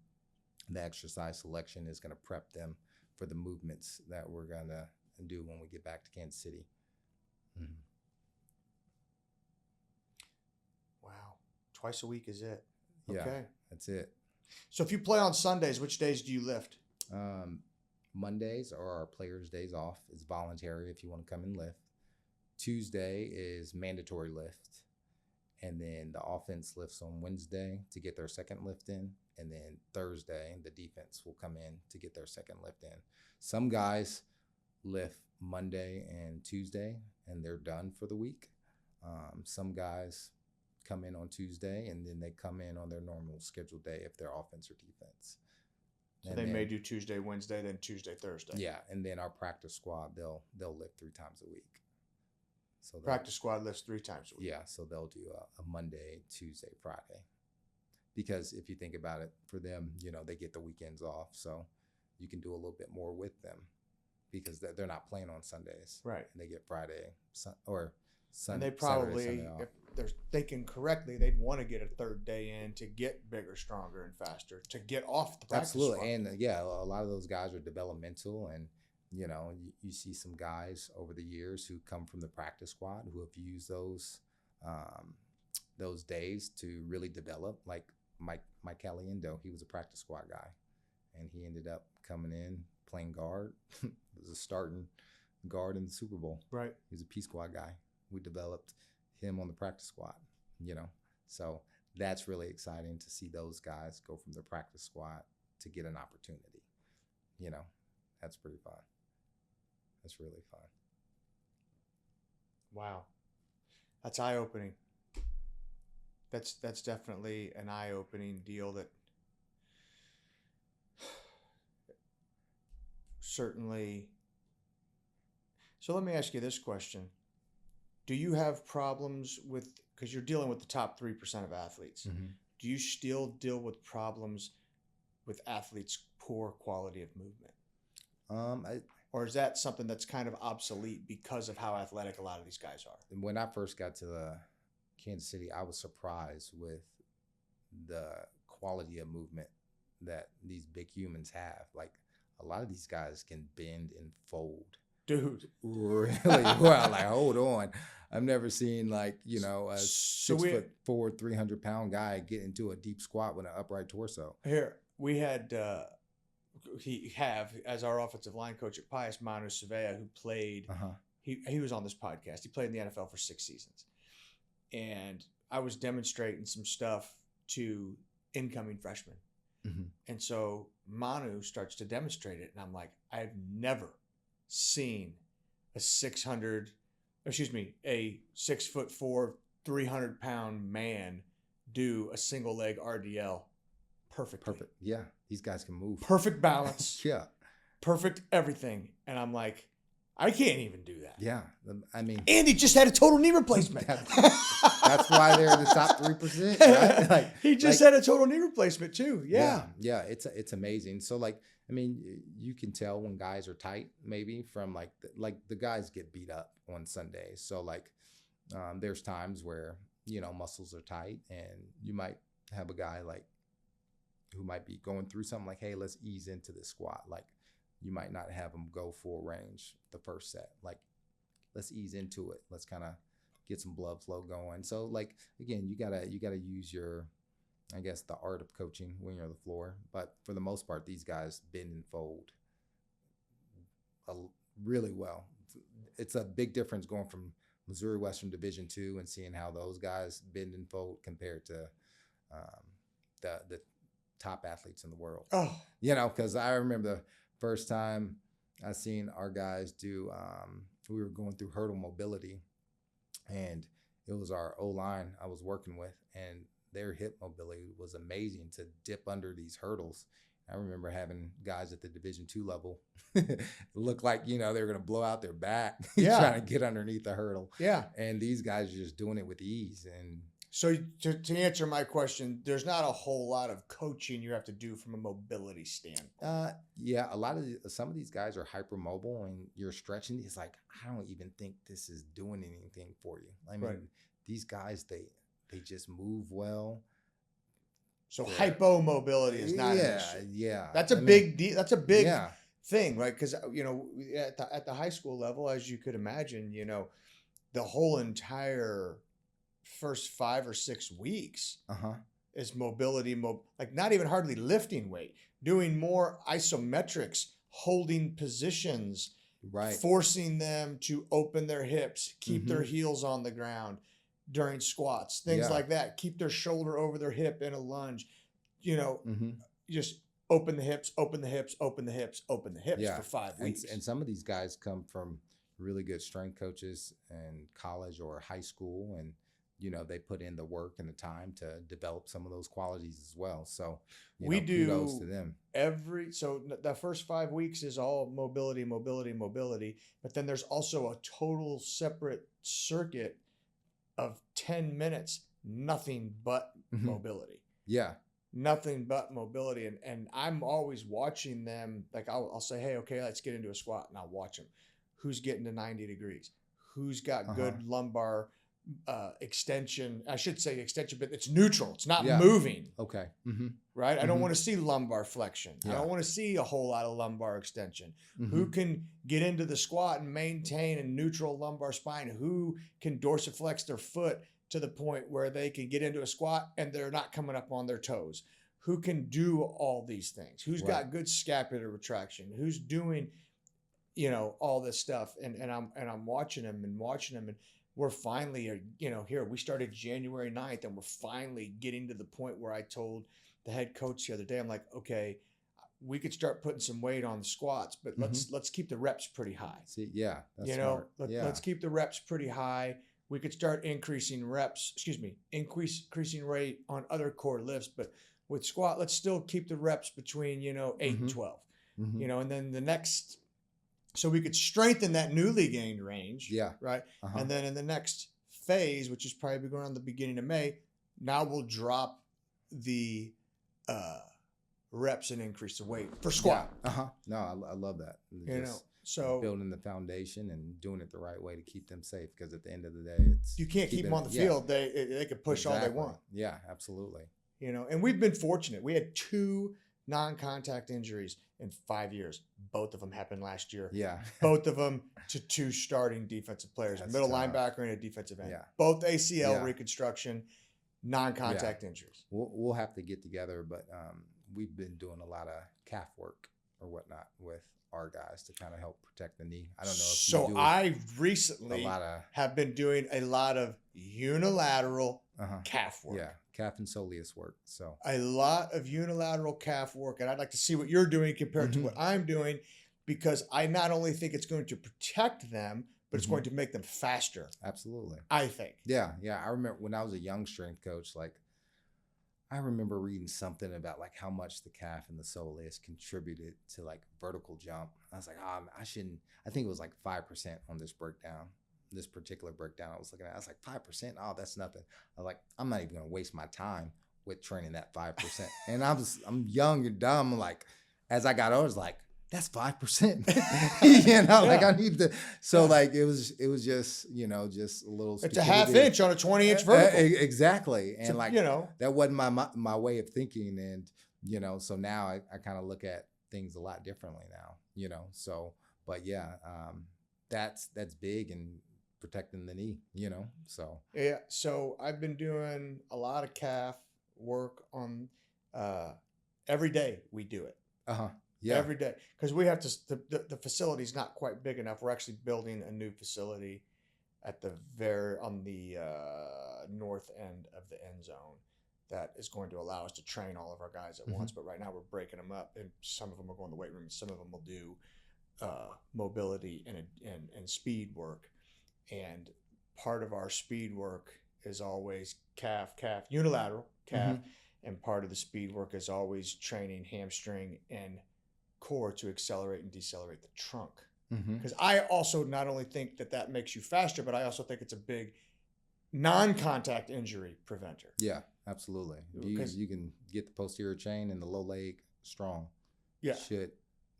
the exercise selection is going to prep them for the movements that we're going to do when we get back to Kansas City. Mm-hmm. Wow. Twice a week is it. Yeah, Okay. that's it. So if you play on Sundays, which days do you lift? Mondays are our players' days off. It's voluntary if you want to come and lift. Tuesday is mandatory lift. And then the offense lifts on Wednesday to get their second lift in. And then Thursday, the defense will come in to get their second lift in. Some guys lift Monday and Tuesday, and they're done for the week. Some guys come in on Tuesday, and then they come in on their normal scheduled day if they're offense or defense. So they may do Tuesday, Wednesday, then Tuesday, Thursday. Yeah, and then our practice squad, they'll lift 3 times a week. So practice squad lifts 3 times a week. Yeah, so they'll do a Monday, Tuesday, Friday. Because if you think about it, for them, they get the weekends off, so you can do a little bit more with them because they're not playing on Sundays. Right. And they get Friday or Sunday. And they probably, Saturday, Sunday off. if they're thinking correctly, they'd want to get a third day in to get bigger, stronger, and faster, to get off the practice Absolutely. squad. And yeah, a lot of those guys are developmental, and you see some guys over the years who come from the practice squad who have used those days to really develop. Like Mike Caliendo, he was a practice squad guy, and he ended up coming in playing guard. Was a starting guard in the Super Bowl. Right. He was a P squad guy. We developed him on the practice squad. So that's really exciting to see those guys go from the practice squad to get an opportunity. That's pretty fun. That's really fun. Wow. That's eye-opening. That's definitely an eye-opening deal that certainly. So let me ask you this question. Do you have problems with, because you're dealing with the top 3% of athletes, Mm-hmm. do you still deal with problems with athletes' poor quality of movement? Or is that something that's kind of obsolete because of how athletic a lot of these guys are? When I first got to Kansas City, I was surprised with the quality of movement that these big humans have. Like a lot of these guys can bend and fold. Dude. Really well. Like, hold on. I've never seen a So 6'4", 300-pound guy get into a deep squat with an upright torso. Here, we had as our offensive line coach at Pius, Manu Savea, who played. He was on this podcast. He played in the NFL for 6 seasons, and I was demonstrating some stuff to incoming freshmen, and so Manu starts to demonstrate it, and I'm like, I've never seen a 6'4", 300-pound man do a single leg RDL perfectly. Perfect. Yeah, these guys can move. Perfect balance. Yeah. Perfect everything. And I'm like, I can't even do that. Yeah. I mean, Andy just had a total knee replacement. that's why they're in the top 3%, right? Like he just had a total knee replacement too. Yeah. Yeah. It's amazing. So like, I mean, you can tell when guys are tight, maybe from like the guys get beat up on Sundays. So like, there's times where muscles are tight, and you might have a guy like who might be going through something like, hey, let's ease into this squat. Like, you might not have them go full range the first set. Like, let's ease into it. Let's kind of get some blood flow going. So like, again, you gotta use your, I guess, the art of coaching when you're on the floor. But for the most part, these guys bend and fold really well. It's a big difference going from Missouri Western Division II and seeing how those guys bend and fold compared to the top athletes in the world. Oh, because I remember the first time I seen our guys do. We were going through hurdle mobility, and it was our O-line I was working with, and their hip mobility was amazing to dip under these hurdles. I remember having guys at the Division II level look like, they were going to blow out their back trying to get underneath the hurdle. Yeah. And these guys are just doing it with ease. And so to answer my question, there's not a whole lot of coaching you have to do from a mobility standpoint. Yeah, some of these guys are hypermobile, and you're stretching. It's like, I don't even think this is doing anything for you. I mean, these guys, they just move well. So hypomobility is not an issue. Yeah. That's a big deal. That's a big thing, right? Because at the high school level, as you could imagine, the whole entire first 5 or 6 weeks is mobility, like not even hardly lifting weight, doing more isometrics, holding positions, forcing them to open their hips, keep their heels on the ground during squats, things like that, keep their shoulder over their hip in a lunge, just open the hips, open the hips, open the hips, open the hips for 5 weeks. And some of these guys come from really good strength coaches in college or high school, and they put in the work and the time to develop some of those qualities as well. So we do kudos to them. So the first 5 weeks is all mobility, but then there's also a total separate circuit of 10 minutes, nothing but mobility. Yeah. Nothing but mobility. And I'm always watching them. Like I'll say, hey, okay, let's get into a squat, and I'll watch them. Who's getting to 90 degrees? Who's got good lumbar extension? I should say extension, but it's neutral. It's not moving. Okay. Right? I don't want to see lumbar flexion. I don't want to see a whole lot of lumbar extension. Who can get into the squat and maintain a neutral lumbar spine? Who can dorsiflex their foot to the point where they can get into a squat and they're not coming up on their toes? Who can do all these things? Who's got good scapular retraction? Who's doing, all this stuff? And I'm watching them, and we're finally, here we started January 9th, and we're finally getting to the point where I told the head coach the other day, I'm like, okay, we could start putting some weight on the squats, but let's keep the reps pretty high. See, that's smart. Let's keep the reps pretty high. We could start increasing rate on other core lifts, but with squat, let's still keep the reps between, 8 and 12, and then the next, so we could strengthen that newly gained range. Yeah. Right. And then in the next phase, which is probably going on the beginning of May, now we'll drop the reps and increase the weight for squat. No, I love that. So building the foundation and doing it the right way to keep them safe, because at the end of the day, you can't keep them on the field. They could push all they want. Yeah, absolutely. And we've been fortunate. We had 2 non-contact injuries in 5 years. Both of them happened last year. Yeah. Both of them to 2 starting defensive players, a middle linebacker and a defensive end. Yeah. Both ACL reconstruction, non-contact injuries. We'll have to get together, but we've been doing a lot of calf work or whatnot with our guys to kind of help protect the knee. I don't know if I recently have been doing a lot of unilateral calf work. Yeah, calf and soleus work. So a lot of unilateral calf work, and I'd like to see what you're doing compared to what I'm doing, because I not only think it's going to protect them, but it's going to make them faster. Absolutely. I think. Yeah. I remember when I was a young strength coach, like I remember reading something about like how much the calf and the soleus contributed to like vertical jump. I was like, I shouldn't. I think it was like 5% on this breakdown, this particular breakdown I was looking at. I was like, 5%. Oh, that's nothing. I was like, I'm not even gonna waste my time with training that 5%. And I'm young and dumb. Like, as I got older, I was like, that's 5%. Like I need to. So like it was just just a little. It's a half inch on a 20-inch vertical. Exactly, and like that wasn't my way of thinking, and so now I kind of look at things a lot differently now. So but yeah, that's big in protecting the knee. So yeah. So I've been doing a lot of calf work on every day. We do it. Yeah. Every day, because we have to. The facility's not quite big enough. We're actually building a new facility at on the north end of the end zone that is going to allow us to train all of our guys at once. But right now we're breaking them up, and some of them are going to the weight room, and some of them will do mobility and speed work. And part of our speed work is always calf, unilateral calf, and part of the speed work is always training hamstring and core to accelerate and decelerate the trunk. Because I also not only think that makes you faster, but I also think it's a big non-contact injury preventer. Yeah, absolutely. You can get the posterior chain and the low leg strong. Yeah, should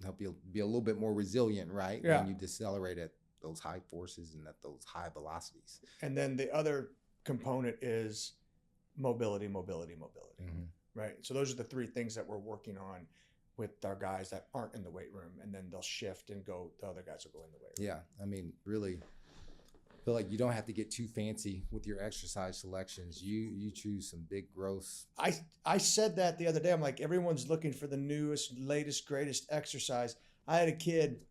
help you be a little bit more resilient, right? Yeah. When you decelerate at those high forces and at those high velocities. And then the other component is mobility. Right. So those are the three things that we're working on with our guys that aren't in the weight room, and then they'll shift and go. The other guys will go in the weight room. Yeah, I mean, really, feel like you don't have to get too fancy with your exercise selections. You choose some big gross. I said that the other day. I'm like, everyone's looking for the newest, latest, greatest exercise. I had a kid.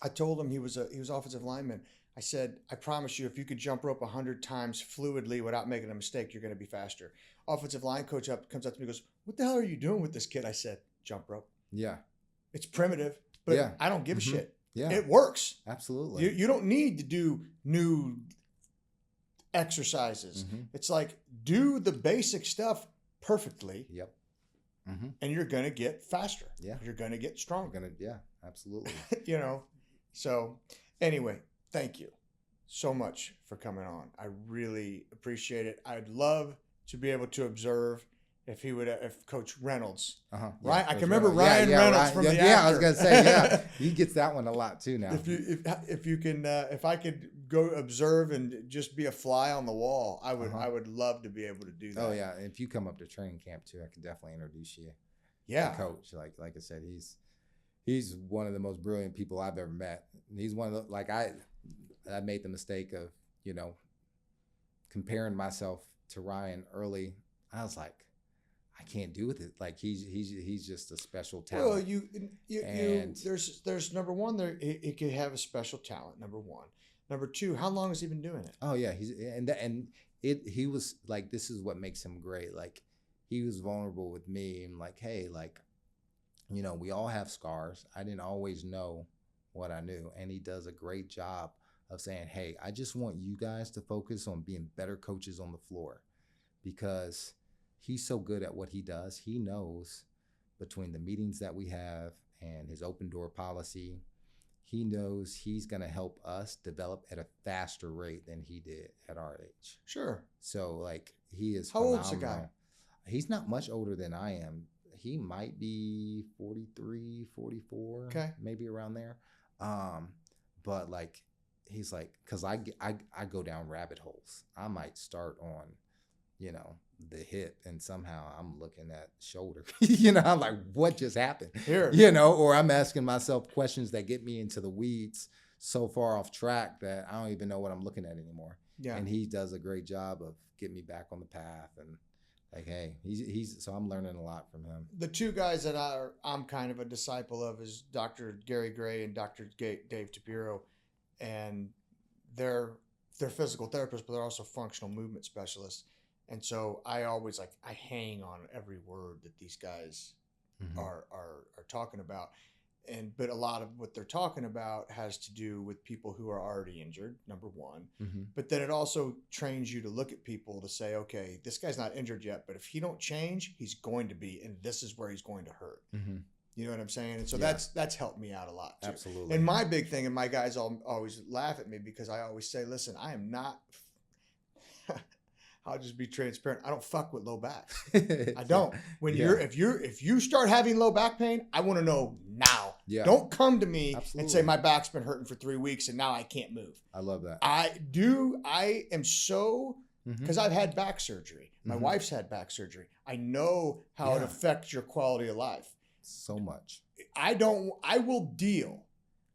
I told him he was offensive lineman. I said, I promise you, if you could jump rope 100 times fluidly without making a mistake, you're going to be faster. Offensive line coach comes up to me and goes, what the hell are you doing with this kid? I said, jump rope. Yeah. It's primitive, but I don't give a shit. Yeah. It works. Absolutely. You don't need to do new exercises. It's like, do the basic stuff perfectly. Yep. And you're going to get faster. Yeah. You're going to get stronger. Yeah, absolutely. So anyway, thank you so much for coming on. I really appreciate it. I'd love to be able to observe if Coach Reynolds, right? I can remember Ryan Reynolds from the actor. Yeah, I was gonna say, he gets that one a lot too now. If I could go observe and just be a fly on the wall, I would love to be able to do that. Oh yeah, if you come up to training camp too, I can definitely introduce you. Yeah, to Coach. Like I said, he's one of the most brilliant people I've ever met. He's one of the I made the mistake of comparing myself to Ryan early. I was like, I can't do with it. Like he's just a special talent. Well, there's number one, there he could have a special talent. Number one. Number two, how long has he been doing it? Oh yeah, he was like, this is what makes him great. Like he was vulnerable with me and like, hey, like, we all have scars. I didn't always know what I knew, and he does a great job of saying, hey, I just want you guys to focus on being better coaches on the floor, because he's so good at what he does. He knows between the meetings that we have and his open door policy, he knows he's going to help us develop at a faster rate than he did at our age. Sure. So like he is How phenomenal. old's the guy? He's not much older than I am. He might be 43, 44, okay, maybe around there. But like, he's like, cause I go down rabbit holes. I might start on, the hip, and somehow I'm looking at shoulder. I'm like, what just happened? Here. Or I'm asking myself questions that get me into the weeds so far off track that I don't even know what I'm looking at anymore. Yeah. And he does a great job of getting me back on the path, and like, hey, so I'm learning a lot from him. The two guys that I'm kind of a disciple of is Dr. Gary Gray and Dr. Dave Tapiro, and they're physical therapists, but they're also functional movement specialists. And so I always I hang on every word that these guys are talking about. but a lot of what they're talking about has to do with people who are already injured, number one. Mm-hmm. But then it also trains you to look at people to say, okay, this guy's not injured yet, but if he don't change, he's going to be, and this is where he's going to hurt. Mm-hmm. You know what I'm saying? And so Yeah. that's helped me out a lot too. Absolutely. And my big thing, and my guys always laugh at me because I always say, listen, I am not. I'll just be transparent. I don't fuck with low backs. I don't. When if you start having low back pain, I want to know now. Yeah. Don't come to me Absolutely. and say my back's been hurting for 3 weeks and now I can't move. I love that. I am so, because I've had back surgery. My Mhm. wife's had back surgery. I know how it Yeah. affects your quality of life. So much. I will deal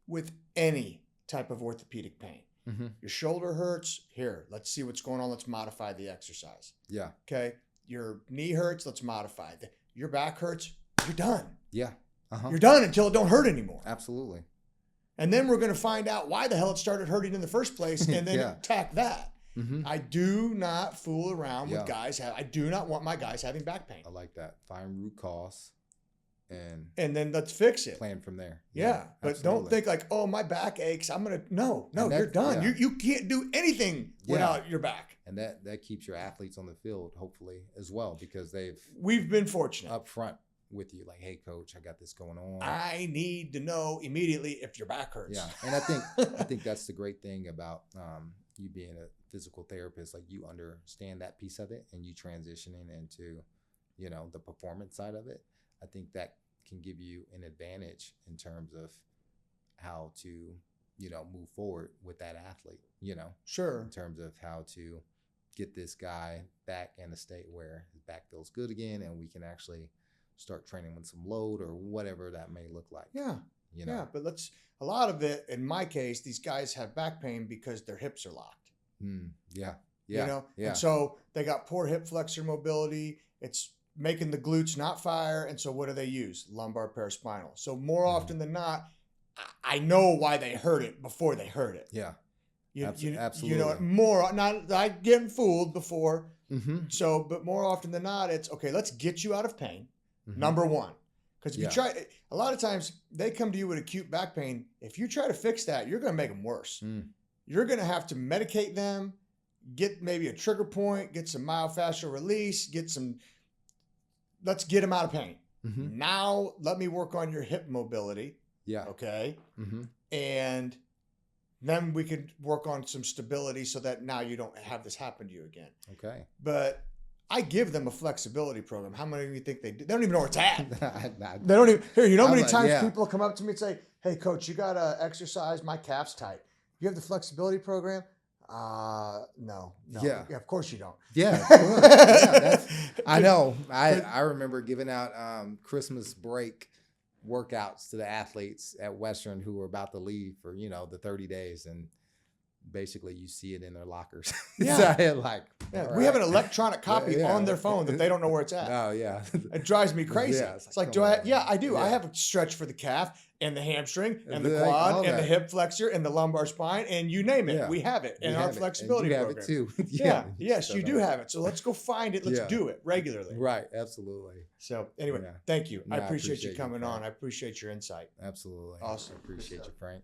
with any type of orthopedic pain. Mm-hmm. Your shoulder hurts. Here, let's see what's going on. Let's modify the exercise. Yeah. Okay. Your knee hurts. Let's modify. Your back hurts. You're done. Yeah. Uh-huh. You're done until it don't hurt anymore. Absolutely. And then we're going to find out why the hell it started hurting in the first place and then Yeah. attack that. Mm-hmm. I do not fool around Yeah. with guys. I do not want my guys having back pain. I like that. Find root cause and And then let's fix it. plan from there. Yeah, but don't absolutely. think like, oh, my back aches. I'm gonna no, And you're done. yeah. You can't do anything Yeah. without your back. And that keeps your athletes on the field, hopefully, as well, because they've We've been fortunate. up front with you, like, hey, coach, I got this going on. I need to know immediately if your back hurts. Yeah, and I think that's the great thing about you being a physical therapist. Like, you understand that piece of it, and you transitioning into, the performance side of it. I think that can give you an advantage in terms of how to, move forward with that athlete. Sure. In terms of how to get this guy back in a state where his back feels good again, and we can actually start training with some load or whatever that may look like. Yeah. You know? Yeah, but a lot of it, in my case, these guys have back pain because their hips are locked. Yeah. Yeah. Yeah. And so they got poor hip flexor mobility. It's making the glutes not fire. And so what do they use? Lumbar paraspinal. So more often than not, I know why they hurt it before they hurt it. Yeah. Absolutely. Absolutely. Not getting fooled before. Mm-hmm. So, but more often than not, it's okay, let's get you out of pain. Mm-hmm. Number one. Because if Yeah. you try, a lot of times they come to you with acute back pain. If you try to fix that, you're going to make them worse. You're going to have to medicate them, get maybe a trigger point, get some myofascial release, let's get them out of pain. Mm-hmm. Now, let me work on your hip mobility. Yeah. Okay. Mm-hmm. And then we could work on some stability so that now you don't have this happen to you again. Okay. But I give them a flexibility program. How many of you think they do? They don't even know where it's at. They They don't even. Here, you know how many I'm like, times yeah. people come up to me and say, "Hey, coach, you got to exercise. My calf's tight. You have the flexibility program?" No. Yeah. Of course you don't. Yeah. Sure. Yeah, I know. I remember giving out Christmas break workouts to the athletes at Western who were about to leave for, the 30 days. And basically you see it in their lockers. Yeah. So I had like, Yeah, all we have an right. electronic copy Yeah. on their phone that they don't know where it's at. Oh, yeah. It drives me crazy. Yeah, it's like, come do I? on. Yeah, I do. I Yeah. have a stretch for the calf and the hamstring and the Like, all quad and the that. hip flexor and the lumbar spine and you name it. Yeah. We have it in We our have it. flexibility And you have program. it too. Yeah. Yes, So you do have it. So let's go find it. Let's Yeah. do it regularly. Right. Absolutely. So anyway, Yeah. thank you. No, I I appreciate you appreciate you, coming Frank. on. I appreciate your insight. Absolutely. Awesome. I appreciate you, Frank.